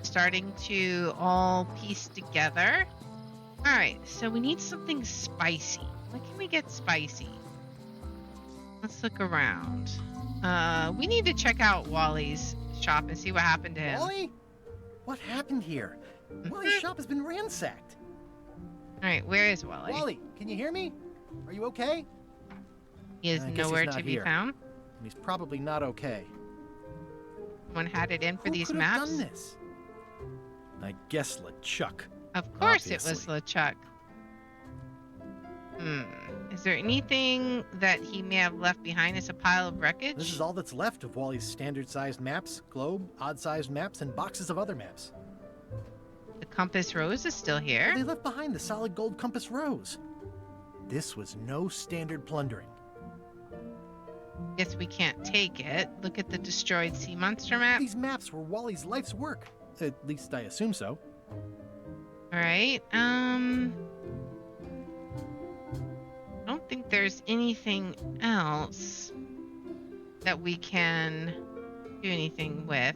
Starting to all piece together. Alright, so we need something spicy. What can we get spicy? Let's look around. We need to check out Wally's shop and see what happened to him. Wally? What happened here? Wally's shop has been ransacked. Alright, where is Wally? Wally, can you hear me? Are you okay? He is I guess he's nowhere not to be here. found. And he's probably not okay. Someone had it in for Who these could have maps. done this? I guess LeChuck. Of course it was Obviously. LeChuck. Is there anything that he may have left behind as a pile of wreckage? This is all that's left of Wally's standard-sized maps, globe, odd-sized maps, and boxes of other maps. The compass rose is still here. They left behind the solid gold compass rose. This was no standard plundering. Guess we can't take it. Look at the destroyed sea monster map. These maps were Wally's life's work. At least I assume so. All right. I don't think there's anything else that we can do anything with.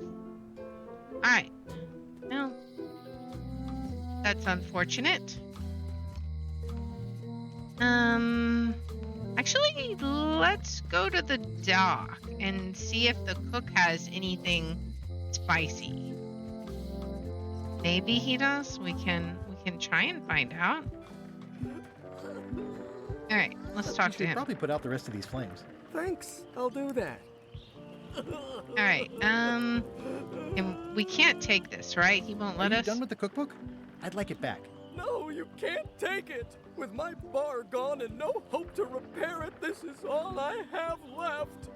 All right. Well, that's unfortunate. Actually, let's go to the dock and see if the cook has anything spicy. Maybe he does. We can try and find out. All right, let's talk to You should him. probably put out the rest of these flames. Thanks, I'll do that. All right. And we can't take this, right? He won't let Are you us. done with the cookbook? I'd like it back. No, you can't take it. With my bar gone and no hope to repair it, this is all I have left.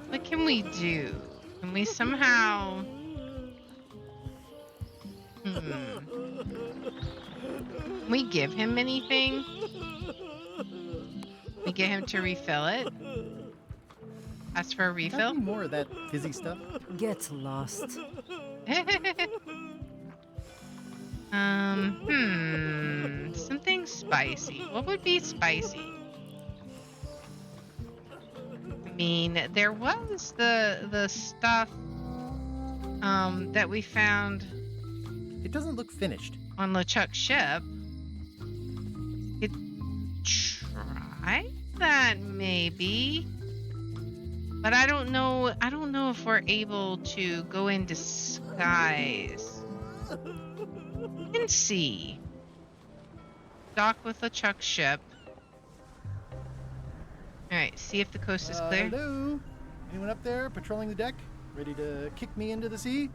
What can we do? Can we somehow? Can we give him anything? We get him to refill it? Ask for a Got refill? any more of that fizzy stuff? Get lost. Something spicy. What would be spicy? I mean, there was the stuff that we found It doesn't look finished. on LeChuck's ship. Could try that maybe. But I don't know if we're able to go in disguise. We can see. Dock with LeChuck's ship. Alright, see if the coast is clear. Hello? Anyone up there patrolling the deck? Ready to kick me into the sea?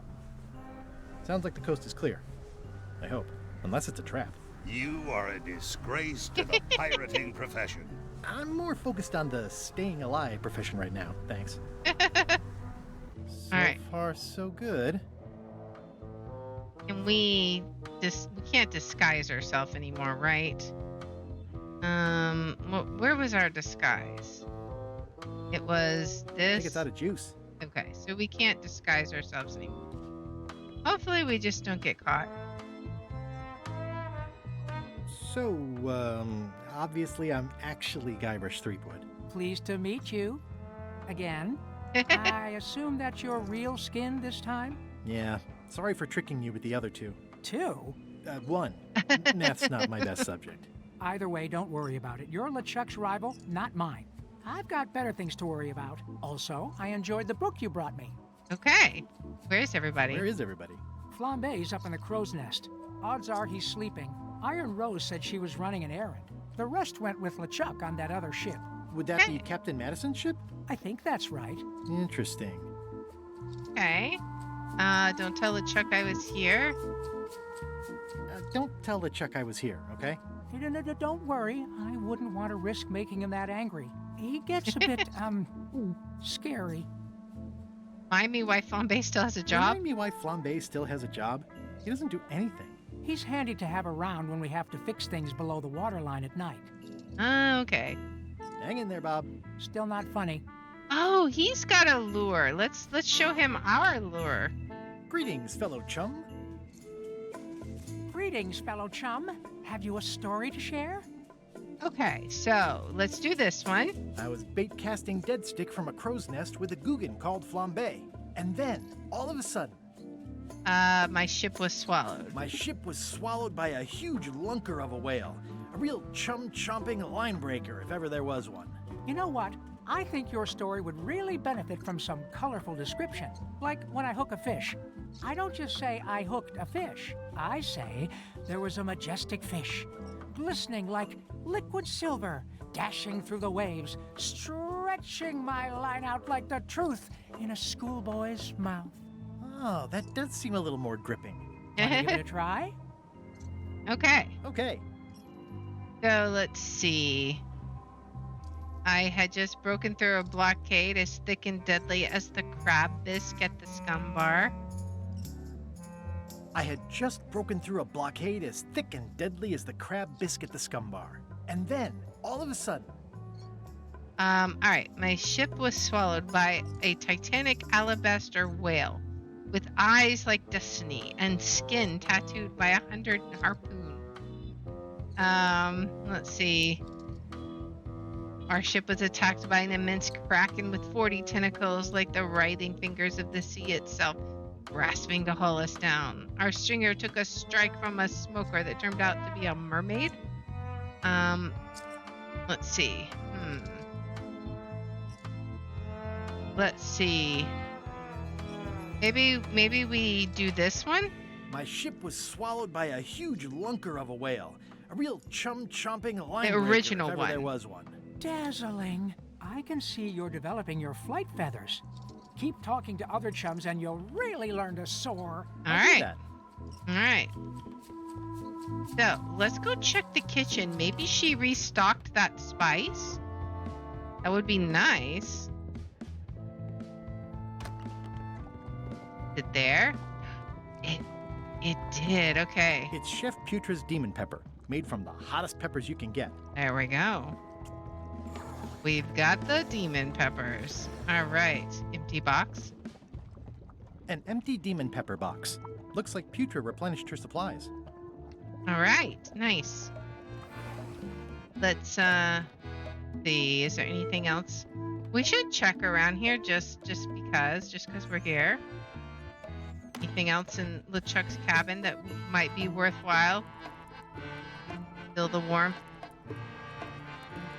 Sounds like the coast is clear. I hope. Unless it's a trap. You are a disgrace to the pirating profession. I'm more focused on the staying alive profession right now, thanks. So Alright. far, so good. And we can't disguise ourselves anymore, right? Where was our disguise? It was I this. think it's out of juice. Okay, so we can't disguise ourselves anymore. Hopefully we just don't get caught. So, obviously I'm actually Guybrush Threepwood. Pleased to meet you. Again. I assume that's your real skin this time? Yeah, sorry for tricking you with the other two. Two? One. Math's not my best subject. Either way, don't worry about it. You're LeChuck's rival, not mine. I've got better things to worry about. Also, I enjoyed the book you brought me. Okay. Where's everybody? Where is everybody? Flambe's up in the crow's nest. Odds are he's sleeping. Iron Rose said she was running an errand. The rest went with LeChuck on that other ship. Would that be Captain Madison's ship? I think that's right. Interesting. Okay. Don't tell LeChuck I was here. Don't tell LeChuck I was here, okay? Don't worry. I wouldn't want to risk making him that angry. He gets a bit, scary. Remind me why Flambe still has a job? Remind me why Flambe still has a job? He doesn't do anything. He's handy to have around when we have to fix things below the waterline at night. Okay. Hang in there, Bob. Still not funny. Oh, he's got a lure. Let's show him our lure. Greetings, fellow chum. Greetings, fellow chum. Have you a story to share? Okay, so let's do this one. I was bait casting dead stick from a crow's nest with a Guggen called Flambe. And then, all of a sudden... my ship was swallowed. My ship was swallowed by a huge lunker of a whale. A real chum-chomping line breaker, if ever there was one. You know what? I think your story would really benefit from some colorful description. Like when I hook a fish. I don't just say I hooked a fish. I say there was a majestic fish, glistening like liquid silver, dashing through the waves, stretching my line out like the truth in a schoolboy's mouth. Oh, that does seem a little more gripping. Want to give it a try? Okay. Okay. So let's see. I had just broken through a blockade as thick and deadly as the crab bisque at the scum bar. I had just broken through a blockade as thick and deadly as the crab bisque at the scum bar. And then, all of a sudden... Alright. My ship was swallowed by a titanic alabaster whale with eyes like destiny and skin tattooed by 100 harpoon. Let's see. Our ship was attacked by an immense kraken with 40 tentacles like the writhing fingers of the sea itself, grasping to haul us down. Our stringer took a strike from a smoker that turned out to be a mermaid. Let's see. Let's see. Maybe we do this one? My ship was swallowed by a huge lunker of a whale. A real chum-chomping line The original breaker, if ever one. there was one. Dazzling. I can see you're developing your flight feathers. Keep talking to other chums and you'll really learn to soar. Alright. Alright. So, let's go check the kitchen. Maybe she restocked that spice? That would be nice. Is it there? It did, okay. It's Chef Putra's Demon Pepper, made from the hottest peppers you can get. There we go. We've got the demon peppers. Alright. Empty box. An empty demon pepper box. Looks like Putra replenished her supplies. Alright. Nice. Let's see. Is there anything else? We should check around here just because we're here. Anything else in LeChuck's cabin that might be worthwhile? Feel the warmth.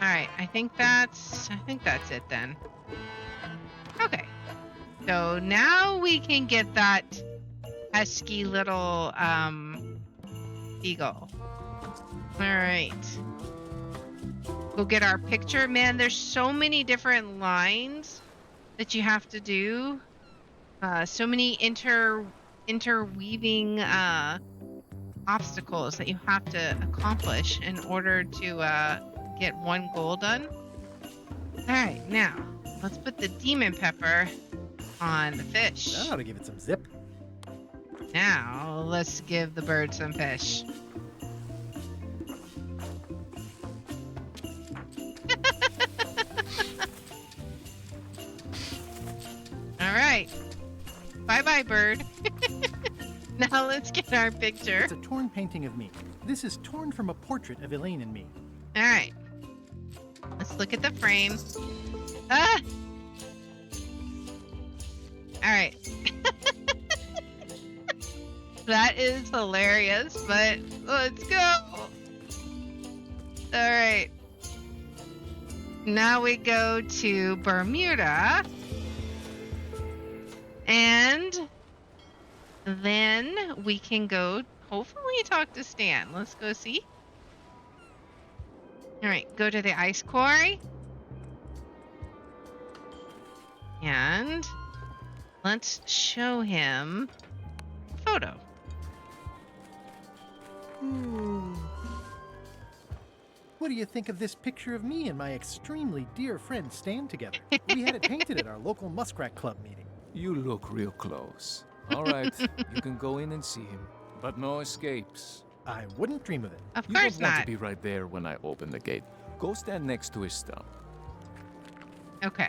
Alright, I think that's it then. Okay. So now we can get that pesky little eagle. Alright. Go get our picture. Man, there's so many different lines that you have to do. So many interweaving obstacles that you have to accomplish in order to get one goal done. Alright, now, let's put the demon pepper on the fish. That ought to give it some zip. Now, let's give the bird some fish. Alright. Bye-bye, bird. Now let's get our picture. It's a torn painting of me. This is torn from a portrait of Elaine and me. Alright. Let's look at the frame. Ah! Alright. That is hilarious, but let's go. Alright. Now we go to Bermuda. And then we can go, hopefully, talk to Stan. Let's go see. Alright, go to the ice quarry. And let's show him a photo. What do you think of this picture of me and my extremely dear friend Stan together? We had it painted at our local Muskrat Club meeting. You look real close. All right, you can go in and see him, but no escapes. I wouldn't dream of it. Of You course don't want not. to be right there when I open the gate. Go stand next to his stump. Okay.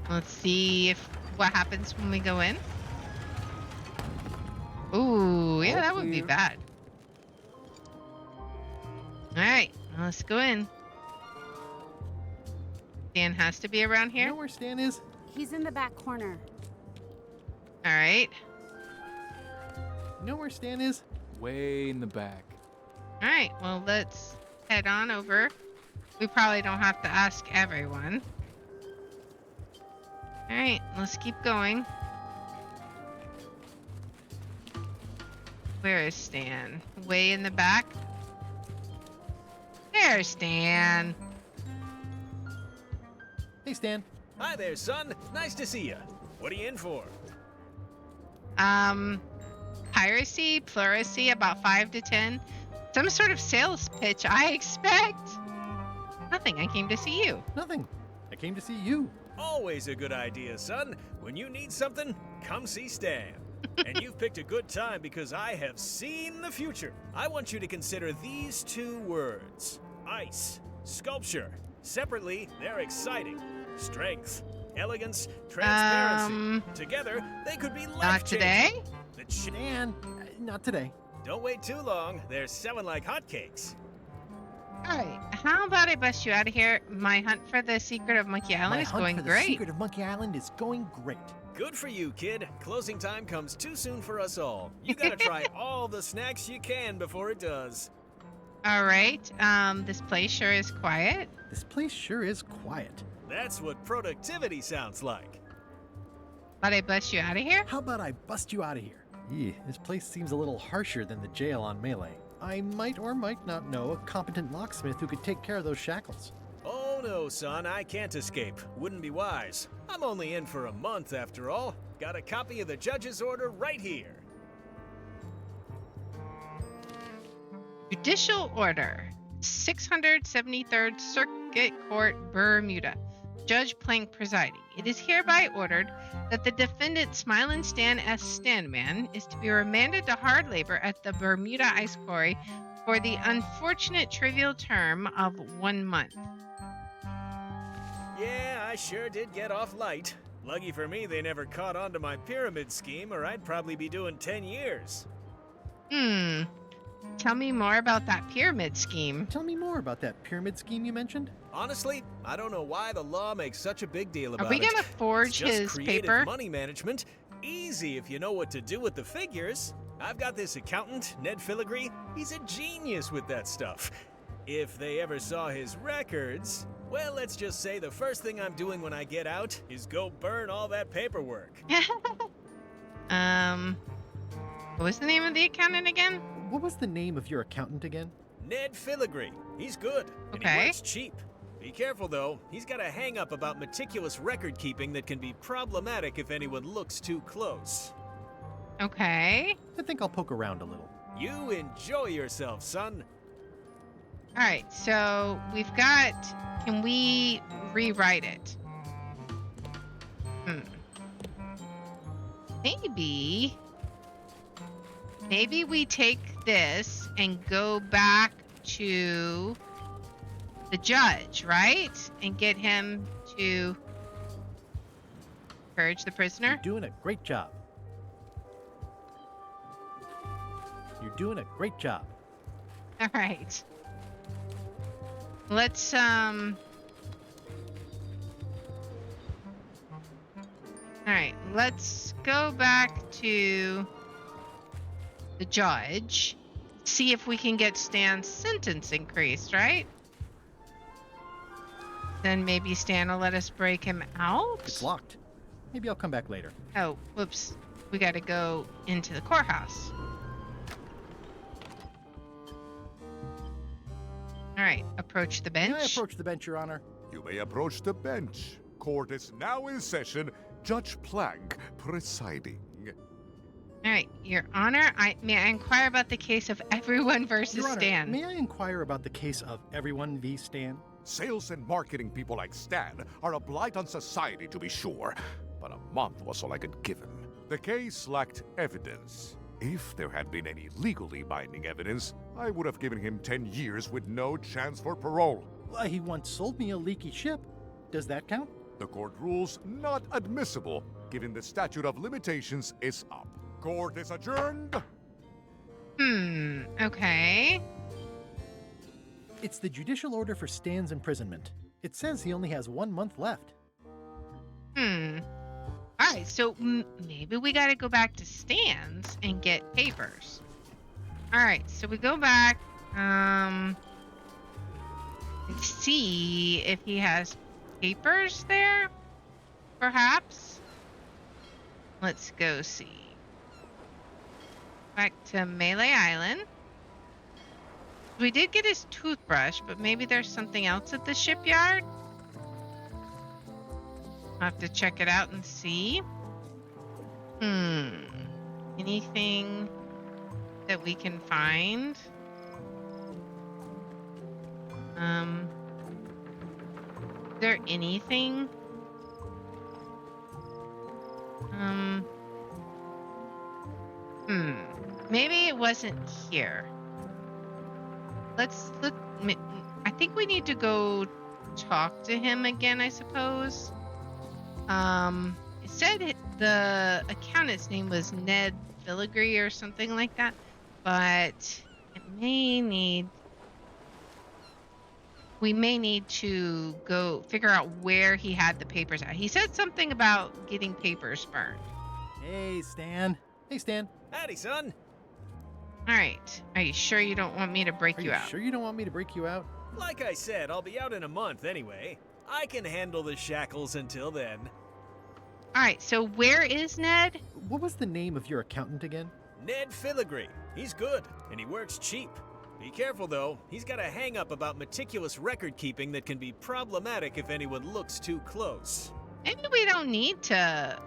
Let's see what happens when we go in. Ooh, yeah, All that would be clear. bad. Alright, let's go in. Stan has to be around You here. know where Stan is? He's in the back corner. Alright. You know where Stan is? Way in the back. Alright, well, let's head on over. We probably don't have to ask everyone. Alright, let's keep going. Where is Stan? Way in the back? There's Stan. Hey, Stan. Hi there, son. Nice to see you. What are you in for? Piracy, pleurisy, about 5 to 10. Some sort of sales pitch, I expect. Nothing. I came to see you. Nothing. I came to see you. Always a good idea, son. When you need something, come see Stan. And you've picked a good time because I have seen the future. I want you to consider these 2 words. Ice. Sculpture. Separately, they're exciting. Strength. Elegance. Transparency. Together, they could be life-changing. Not today? Stan, not today. Don't wait too long. They're selling like hotcakes. Alright, how about I bust you out of here? My hunt for the secret of Monkey Island is going The great. secret of Monkey Island is going great. Good for you, kid. Closing time comes too soon for us all. You gotta try all the snacks you can before it does. Alright, this place sure is quiet. This place sure is quiet. That's what productivity sounds like. But I bust you out of here? How about I bust you out of here? This place seems a little harsher than the jail on Melee. I might or might not know a competent locksmith who could take care of those shackles. Oh no, son, I can't escape. Wouldn't be wise. I'm only in for a month after all. Got a copy of the judge's order right here. Judicial Order, 673rd Circuit Court, Bermuda. Judge Plank presiding. It is hereby ordered that the defendant Smilin' Stan S. Stanman is to be remanded to hard labor at the Bermuda Ice Quarry for the unfortunate trivial term of 1 month. Yeah, I sure did get off light. Lucky for me, they never caught on to my pyramid scheme, or I'd probably be doing 10 years. Tell me more about that pyramid scheme. Tell me more about that pyramid scheme you mentioned. Honestly, I don't know why the law makes such a big deal about it. Are we gonna forge It's just his creative paper? money management. Easy if you know what to do with the figures. I've got this accountant, Ned Filigree. He's a genius with that stuff. If they ever saw his records, well, let's just say the first thing I'm doing when I get out is go burn all that paperwork. What was the name of the accountant again? What was the name of your accountant again? Ned Filigree. He's good, and he works cheap. Be careful, though. He's got a hang-up about meticulous record-keeping that can be problematic if anyone looks too close. Okay. I think I'll poke around a little. You enjoy yourself, son. Alright, so we've got... Can we rewrite it? Maybe we take this and go back to the judge, right? And get him to encourage the prisoner. You're doing a great job. You're doing a great job. All right. Let's all right, let's go back to the judge. See if we can get Stan's sentence increased, right? Then maybe Stan will let us break him out. It's locked. Maybe I'll come back later. Oh, whoops. We got to go into the courthouse. All right, approach the bench. May I approach the bench, Your Honor? You may approach the bench. Court is now in session. Judge Plank presiding. All right, Your Honor, may I inquire about the case of Everyone versus Your Honor, Stan? may I inquire about the case of Everyone v. Stan? Sales and marketing people like Stan are a blight on society, to be sure, but a month was all I could give him. The case lacked evidence. If there had been any legally binding evidence, I would have given him 10 years with no chance for parole. Why, he once sold me a leaky ship. Does that count? The court rules not admissible, given the statute of limitations is up. Court is adjourned. Okay. It's the judicial order for Stan's imprisonment. It says he only has 1 month left. All right, so maybe we got to go back to Stan's and get papers. All right, so we go back and see if he has papers there, perhaps. Let's go see. Back to Melee Island. We did get his toothbrush, but maybe there's something else at the shipyard. I'll have to check it out and see. Anything that we can find? Is there anything? Maybe it wasn't here. I think we need to go talk to him again, I suppose. It said the accountant's name was Ned Filigree or something like that, but we may need to go figure out where he had the papers at. He said something about getting papers burned. Hey, Stan. Hey, Stan. Howdy, son. All right. Are you sure you don't want me to break you out? Are you sure you don't want me to break you out? Like I said, I'll be out in a month anyway. I can handle the shackles until then. All right, so where is Ned? What was the name of your accountant again? Ned Filigree. He's good, and he works cheap. Be careful, though. He's got a hang-up about meticulous record-keeping that can be problematic if anyone looks too close. Maybe we don't need to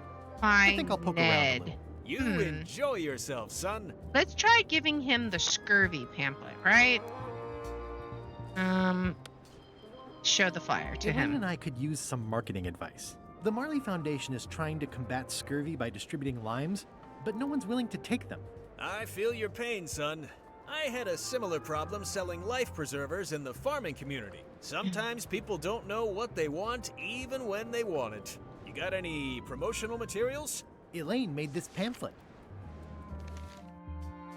find I think I'll poke Ned. around a little. You enjoy yourself, son. Let's try giving him the scurvy pamphlet, right? Show the flyer to Elaine him. and I could use some marketing advice. The Marley Foundation is trying to combat scurvy by distributing limes, but no one's willing to take them. I feel your pain, son. I had a similar problem selling life preservers in the farming community. Sometimes people don't know what they want, even when they want it. You got any promotional materials? Elaine made this pamphlet.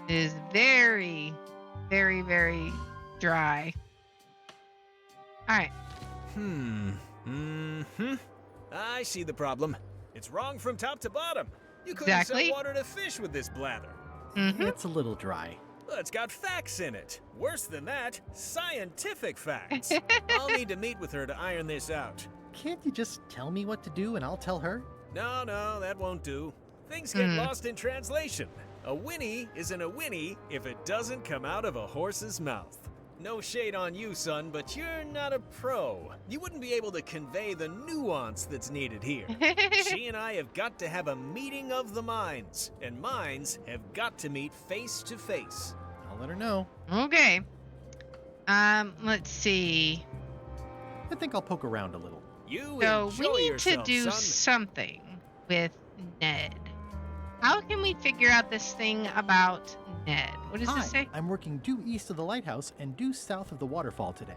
It is very, very, very dry. All right. I see the problem. It's wrong from top to bottom. You couldn't Exactly. sell water to fish with this blather. It's a little dry. Well, it's got facts in it. Worse than that, scientific facts. I'll need to meet with her to iron this out. Can't you just tell me what to do and I'll tell her? No, that won't do. Things get lost in translation. A whinny isn't a whinny if it doesn't come out of a horse's mouth. No shade on you, son, but you're not a pro. You wouldn't be able to convey the nuance that's needed here. She and I have got to have a meeting of the minds, and minds have got to meet face to face. I'll let her know. Okay. Let's see. I think I'll poke around a little. You So enjoy we need yourself, to do son. something with Ned. How can we figure out this thing about Ned? What does this say? I'm working due east of the lighthouse and due south of the waterfall today.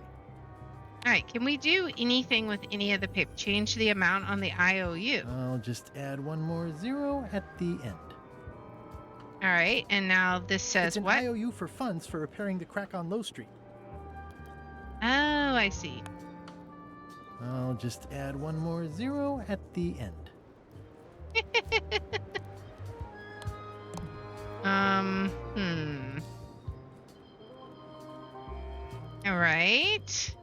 All right, can we do anything with any of the paper? Change the amount on the IOU. I'll just add one more zero at the end. All right, and now this says It's an what? IOU for funds for repairing the crack on Low Street. Oh, I see. I'll just add one more zero at the end. All right.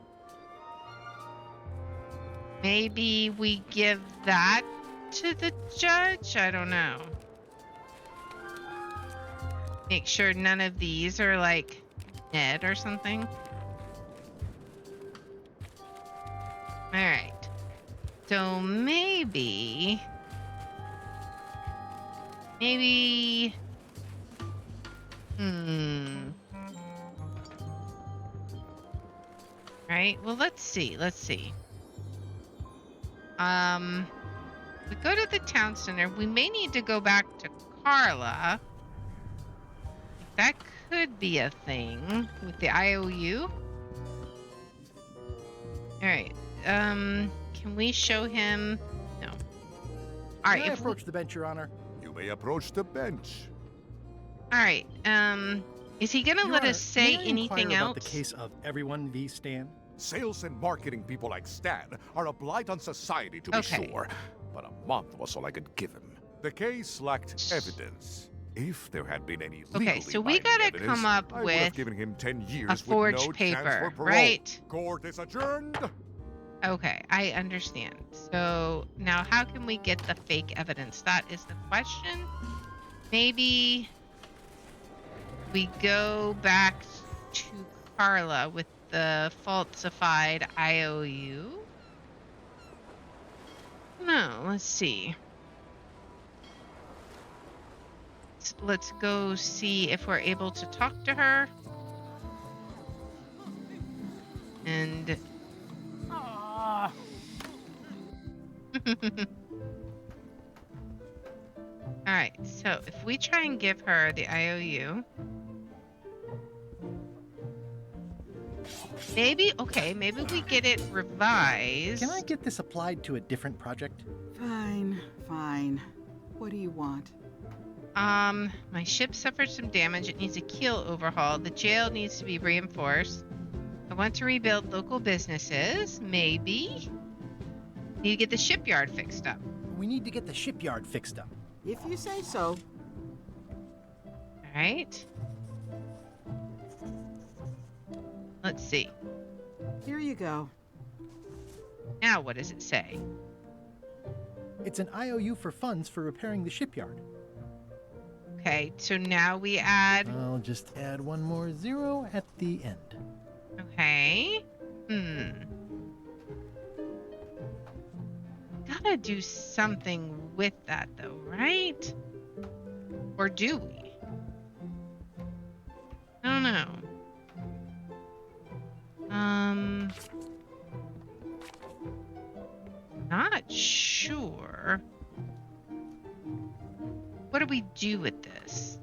Maybe we give that to the judge? I don't know. Make sure none of these are like Ned or something. All right. So maybe... Right, well, let's see. We go to the town center. We may need to go back to Carla. That could be a thing with the IOU. Alright, can we show him? No. Alright, May I approach the bench, Your Honor? You may approach the bench. Alright, is he gonna Your let Honor, us say may I anything inquire else? about the case of Everyone v. Stan? Sales and marketing people like Stan are a blight on society, to be sure. But a month was all I could give him. The case lacked evidence. If there had been any legally so we binding gotta evidence, come up I would have with given him 10 years a forged with no chance paper, for parole. right? Court is adjourned. Okay, I understand. So now how can we get the fake evidence? That is the question. Maybe we go back to Carla with the falsified IOU? No, let's see. Let's go see if we're able to talk to her. And Aw. Alright, so if we try and give her the IOU. Maybe we get it revised. Can I get this applied to a different project? Fine, fine. What do you want? My ship suffered some damage. It needs a keel overhaul. The jail needs to be reinforced. I want to rebuild local businesses. Maybe. Need to get the shipyard fixed up. We need to get the shipyard fixed up. If you say so. Alright. Let's see. Here you go. Now what does it say? It's an IOU for funds for repairing the shipyard. Okay, so now we add... I'll just add one more 0 at the end. Okay. Gotta do something with that though, right? Or do we? I don't know. Not sure. What do we do with this?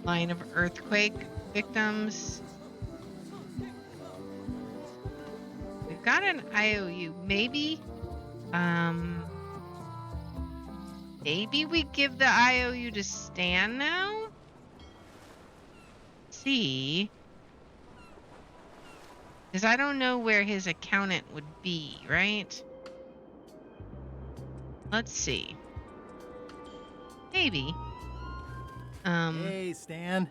Line of earthquake victims. We've got an IOU. Maybe we give the IOU to Stan now? See. Because I don't know where his accountant would be, right? Let's see. Maybe. Hey, Stan.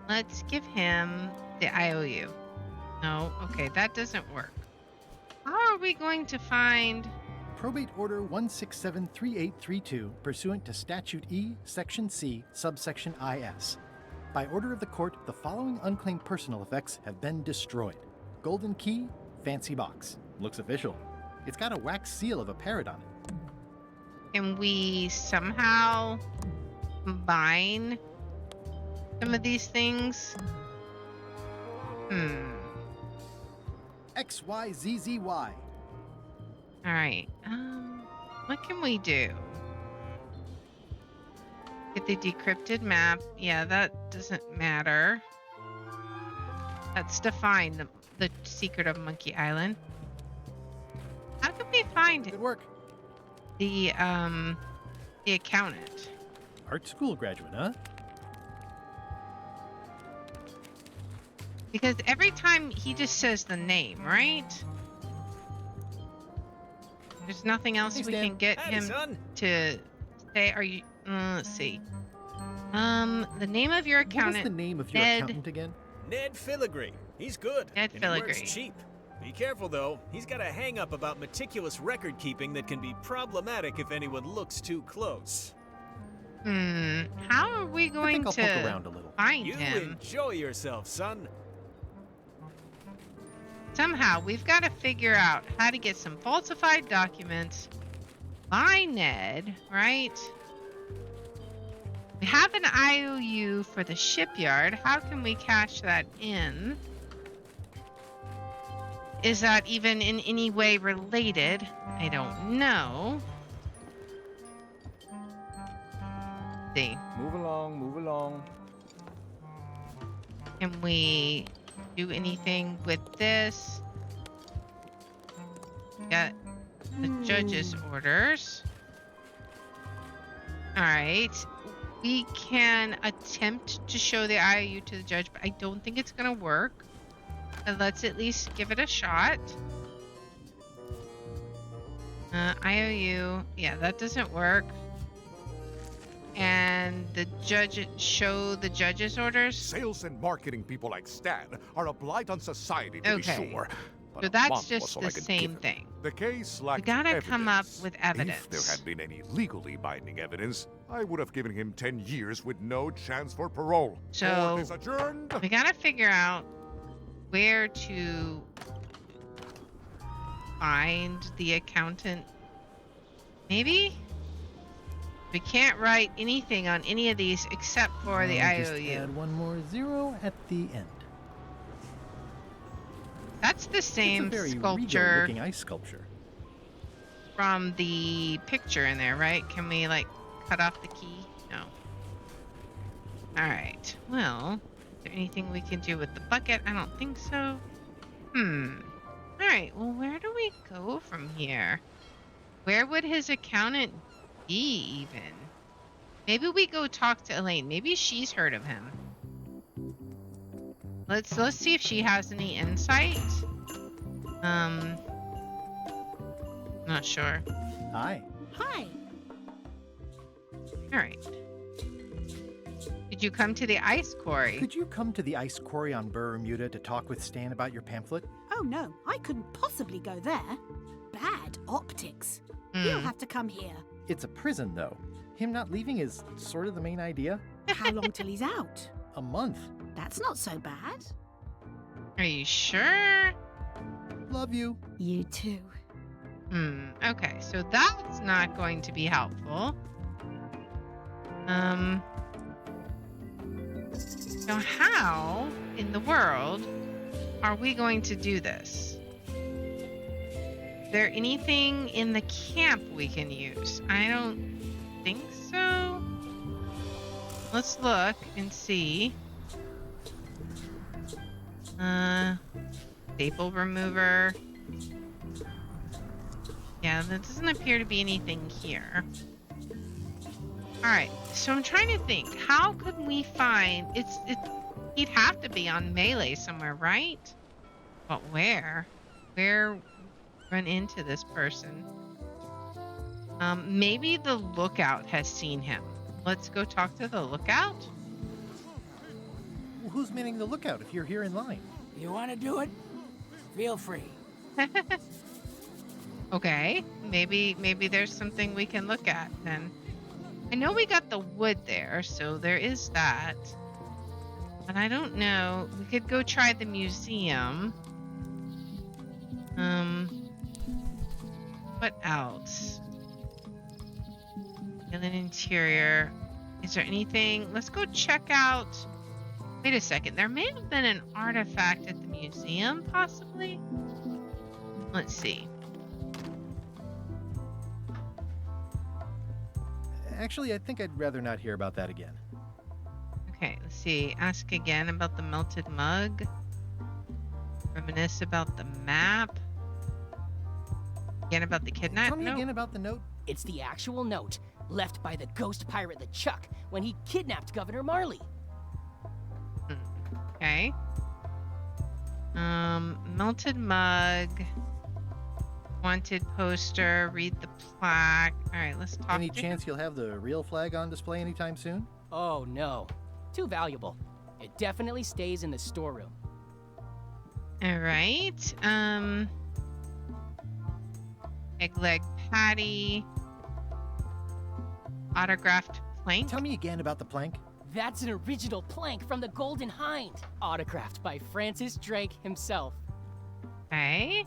Let's give him the IOU. No, okay, that doesn't work. How are we going to find... Probate Order 1673832, pursuant to Statute E, Section C, subsection IS. By order of the court, the following unclaimed personal effects have been destroyed. Golden key, fancy box. Looks official. It's got a wax seal of a parrot on it. Can we somehow combine some of these things? XYZZY. Alright, what can we do? Get the decrypted map. Yeah, that doesn't matter. That's defined the secret of Monkey Island. How can we find Good work. the accountant? Art school graduate, huh? Because every time he just says the name, right? There's nothing else Hey, we Stan. can get Howdy, him son. to say. Are you? Let's see. The name of your What is accountant. the name of your Ned. accountant again? Ned Filigree. He's good. Ned and he works Filigree. cheap. Be careful though. He's got a hang-up about meticulous record keeping that can be problematic if anyone looks too close. How are we going I'll to poke around a little. find You him? enjoy yourself, son. Somehow, we've got to figure out how to get some falsified documents by Ned, right? We have an IOU for the shipyard. How can we cash that in? Is that even in any way related? I don't know. Let's see. Move along, move along. Can we do anything with this? Got the judge's orders. Alright. We can attempt to show the IOU to the judge, but I don't think it's gonna work. But let's at least give it a shot. IOU. Yeah, that doesn't work. And the judge, show the judge's orders. Sales and marketing people like Stan are a blight on society, to be sure. But So a that's month was just all the I could same give him. thing. The case lacked We gotta come up evidence. with evidence. If there had been any legally binding evidence, I would have given him 10 years with no chance for parole. So Court is adjourned. we gotta figure out where to find the accountant. Maybe? We can't write anything on any of these except for the I'll just IOU. add one more 0 at the end. That's the same It's a very sculpture regal-looking ice sculpture. from the picture in there, right? Can we, like, cut off the key? No. Alright. Well, is there anything we can do with the bucket? I don't think so. Alright, well, where do we go from here? Where would his accountant be, even? Maybe we go talk to Elaine. Maybe she's heard of him. Let's see if she has any insight. Not sure. Hi. Hi. All right. Did you come to the ice quarry? Could you come to the ice quarry on Bermuda to talk with Stan about your pamphlet? Oh no, I couldn't possibly go there. Bad optics. He'll have to come here. It's a prison, though. Him not leaving is sort of the main idea. How long till he's out? A month. That's not so bad. Are you sure? Love you. You too. Okay, so that's not going to be helpful. So how in the world are we going to do this? Is there anything in the camp we can use? I don't think so. Let's look and see. Staple remover. Yeah, there doesn't appear to be anything here. Alright, so I'm trying to think. How could we find... He'd have to be on Melee somewhere, right? But where? Where run into this person? Maybe the lookout has seen him. Let's go talk to the lookout? Well, who's manning the lookout if you're here in line? You want to do it? Feel free. Okay, maybe there's something we can look at then. I know we got the wood there, so there is that. But I don't know. We could go try the museum. What else? Alien interior. Is there anything? Let's go check out. Wait a second. There may have been an artifact at the museum, possibly. Let's see. Actually, I think I'd rather not hear about that again. Okay, let's see. Ask again about the melted mug. Reminisce about the map. Again about the kidnap. Tell me again about the note. It's the actual note left by the ghost pirate LeChuck when he kidnapped Governor Marley. Okay. Melted mug. Wanted poster. Read the plaque. All right, let's talk. Any chance you'll have the real flag on display anytime soon? Oh no, too valuable. It definitely stays in the storeroom. All right. Egg leg patty. Autographed plank. Tell me again about the plank. That's an original plank from the Golden Hind, autographed by Francis Drake himself. Okay.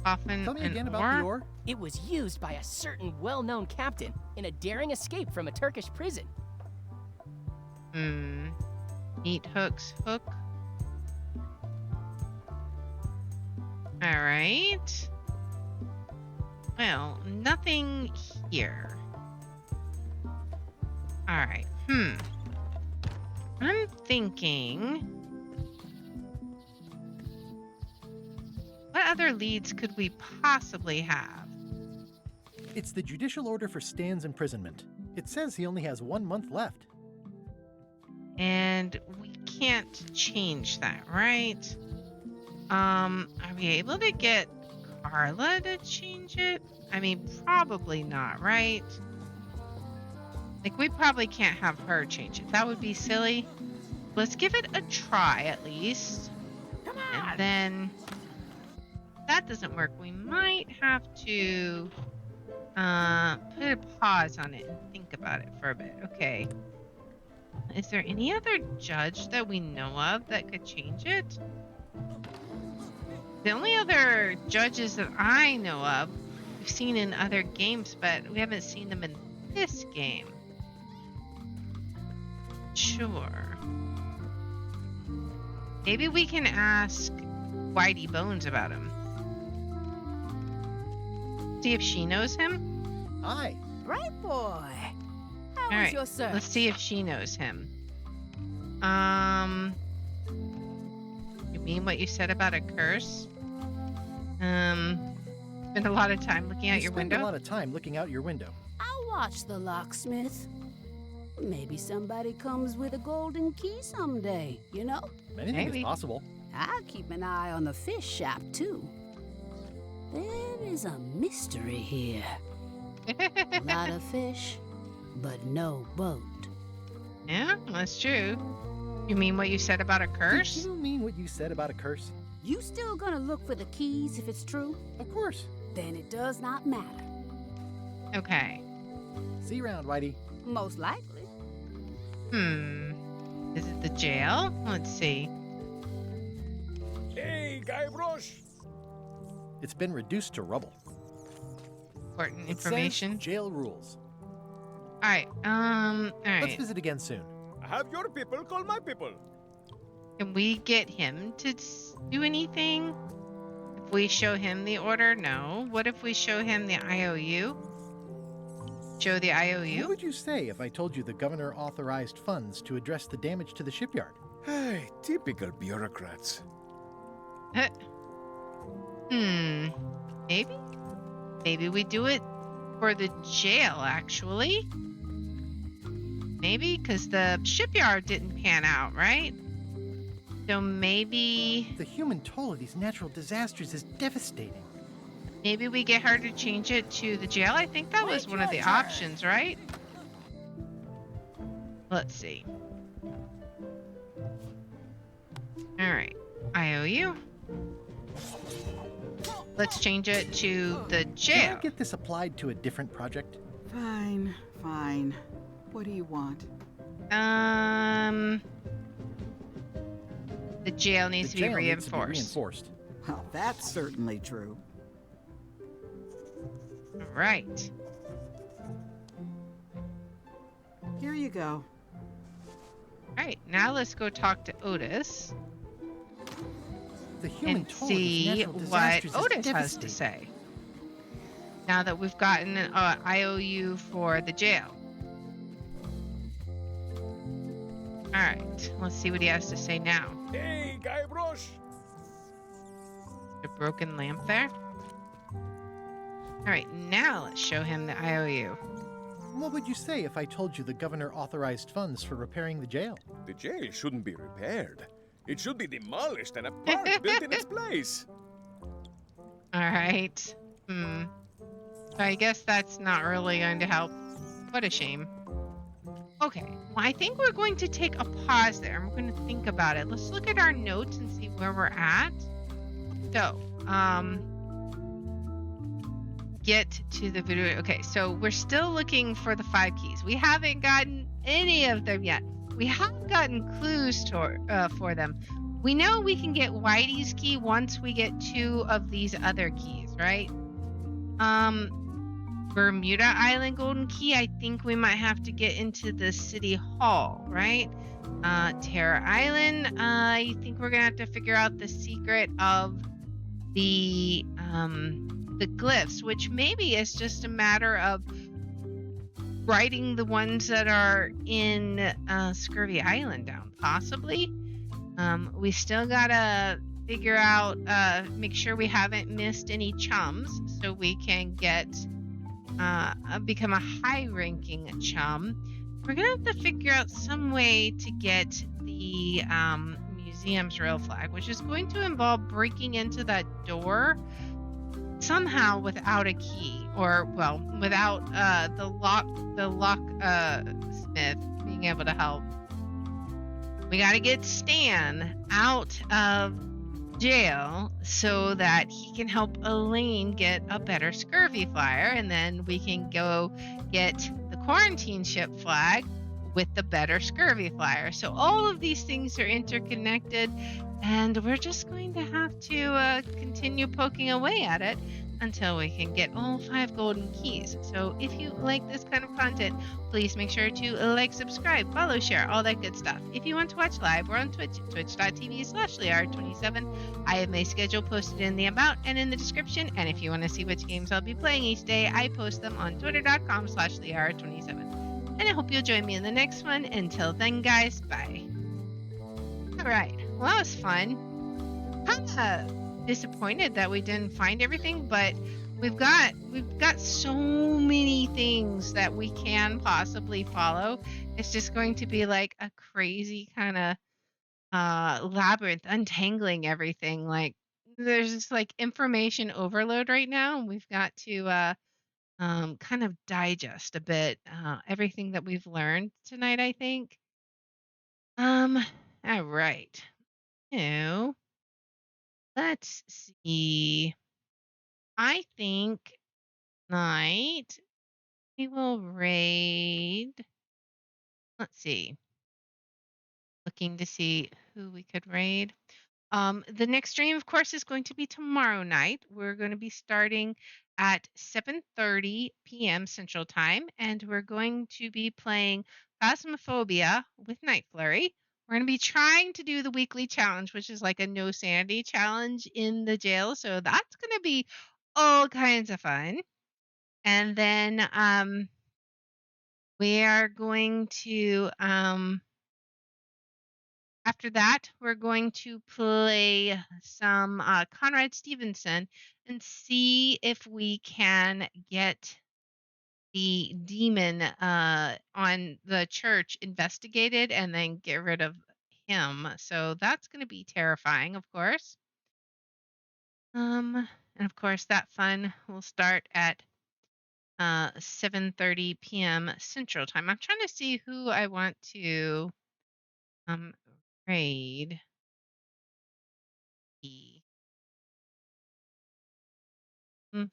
Coffin. Tell me again about the ore. It was used by a certain well-known captain in a daring escape from a Turkish prison. Meat hooks hook. All right. Well, nothing here. All right. I'm thinking. What other leads could we possibly have? It's the judicial order for Stan's imprisonment. It says he only has 1 month left. And we can't change that, right? Are we able to get Carla to change it? I mean, probably not, right? Like, we probably can't have her change it. That would be silly. Let's give it a try, at least. Come on! And then, if that doesn't work, we might have to put a pause on it and think about it for a bit. Okay. Is there any other judge that we know of that could change it? The only other judges that I know of, we've seen in other games, but we haven't seen them in this game. Sure. Maybe we can ask Whitey Bones about him. See if she knows him. Hi. Bright boy. How All was right, your search? let's see if she knows him. You mean what you said about a curse? Spend a lot of time looking out your Spend window. a lot of time looking out your window. I'll watch the locksmith. Maybe somebody comes with a golden key someday, you know? Anything Maybe. is possible. I'll keep an eye on the fish shop, too. There is a mystery here. A lot of fish, but no boat. Yeah, that's true. You mean what you said about a curse? Did you mean what you said about a curse? You still gonna look for the keys if it's true? Of course. Then it does not matter. Okay. See you around, Whitey. Most likely. Is it the jail? Let's see. Hey, Guybrush! It's been reduced to rubble. Important It says information. jail rules. Alright, Let's alright. visit again soon. Have your people call my people. Can we get him to do anything? If we show him the order? No. What if we show him the IOU? Show the What IOU? would you say if I told you the governor authorized funds to address the damage to the shipyard? Hey, typical bureaucrats. Maybe? Maybe we do it for the jail, actually. Maybe? Because the shipyard didn't pan out, right? So maybe... The human toll of these natural disasters is devastating. Maybe we get her to change it to the jail? I think that was one of the options, right? Let's see. Alright. IOU. Let's change it to the Can jail. I get this applied to a different project? Fine, fine. What do you want? The jail needs The to be jail needs to be reinforced. reinforced. Well, that's certainly true. Right. Here you go. Alright, now let's go talk to Otis The human and toll of these see natural what disasters is Otis has to devastating. say. Now that we've gotten an IOU for the jail. Alright, let's see what he has to say now. Hey, Guybrush! The broken lamp there. Alright, now let's show him the IOU. What would you say if I told you the governor authorized funds for repairing the jail? The jail shouldn't be repaired. It should be demolished and a park built in its place. Alright. I guess that's not really going to help. What a shame. Okay, well, I think we're going to take a pause there. I'm going to think about it. Let's look at our notes and see where we're at. So, get to the video. Okay, so we're still looking for the 5 keys. We haven't gotten any of them yet. We have gotten clues for them. We know we can get Whitey's key once we get 2 of these other keys, right? Bermuda Island Golden Key, I think we might have to get into the City Hall, right? Terra Island, I think we're gonna have to figure out the secret of the glyphs, which maybe is just a matter of writing the ones that are in Scurvy Island down, possibly. We still gotta figure out, make sure we haven't missed any chums so we can get become a high-ranking chum. We're gonna have to figure out some way to get the museum's rail flag, which is going to involve breaking into that door somehow without a key, or well, without the locksmith being able to help. We got to get Stan out of jail so that he can help Elaine get a better scurvy flyer, and then we can go get the quarantine ship flag with the better scurvy flyer. So all of these things are interconnected, and we're just going to have to continue poking away at it until we can get all 5 golden keys. So if you like this kind of content, please make sure to like, subscribe, follow, share, all that good stuff. If you want to watch live, we're on Twitch, twitch.tv/Liara27. I have my schedule posted in the about and in the description. And if you want to see which games I'll be playing each day, I post them on twitter.com/Liara27. And I hope you'll join me in the next one. Until then, guys, bye. All right. Well, that was fun. Kind of disappointed that we didn't find everything, but we've got so many things that we can possibly follow. It's just going to be like a crazy kind of labyrinth, untangling everything. Like there's just like information overload right now, and we've got to kind of digest a bit everything that we've learned tonight, I think. All right. So let's see. I think tonight we will raid. Let's see. Looking to see who we could raid. The next stream, of course, is going to be tomorrow night. We're going to be starting at 7:30 p.m. Central Time, and we're going to be playing Phasmophobia with Night Flurry. We're going to be trying to do the weekly challenge, which is like a no sanity challenge in the jail. So that's going to be all kinds of fun. And then we are going to after that, we're going to play some Conrad Stevenson and see if we can get the demon on the church investigated and then get rid of him. So that's going to be terrifying, of course. And of course, that fun will start at 7:30 p.m. Central Time. I'm trying to see who I want to raid. Hmm.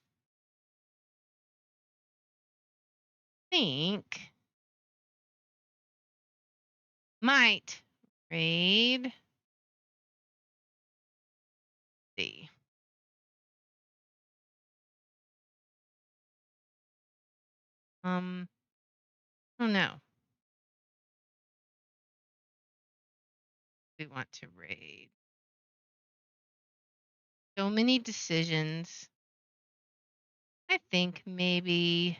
Think might raid. See. Oh no. We want to raid. So many decisions. I think maybe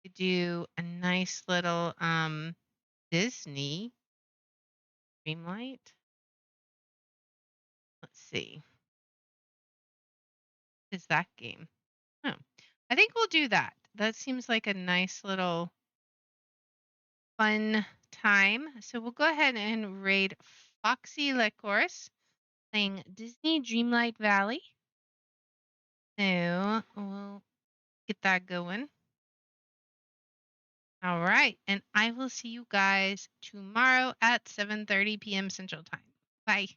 we do a nice little Disney Dreamlight. Let's see. What is that game? Oh, I think we'll do that. That seems like a nice little fun time. So we'll go ahead and raid Foxy Liquors playing Disney Dreamlight Valley. So we'll get that going. All right. And I will see you guys tomorrow at 7:30 p.m. Central Time. Bye.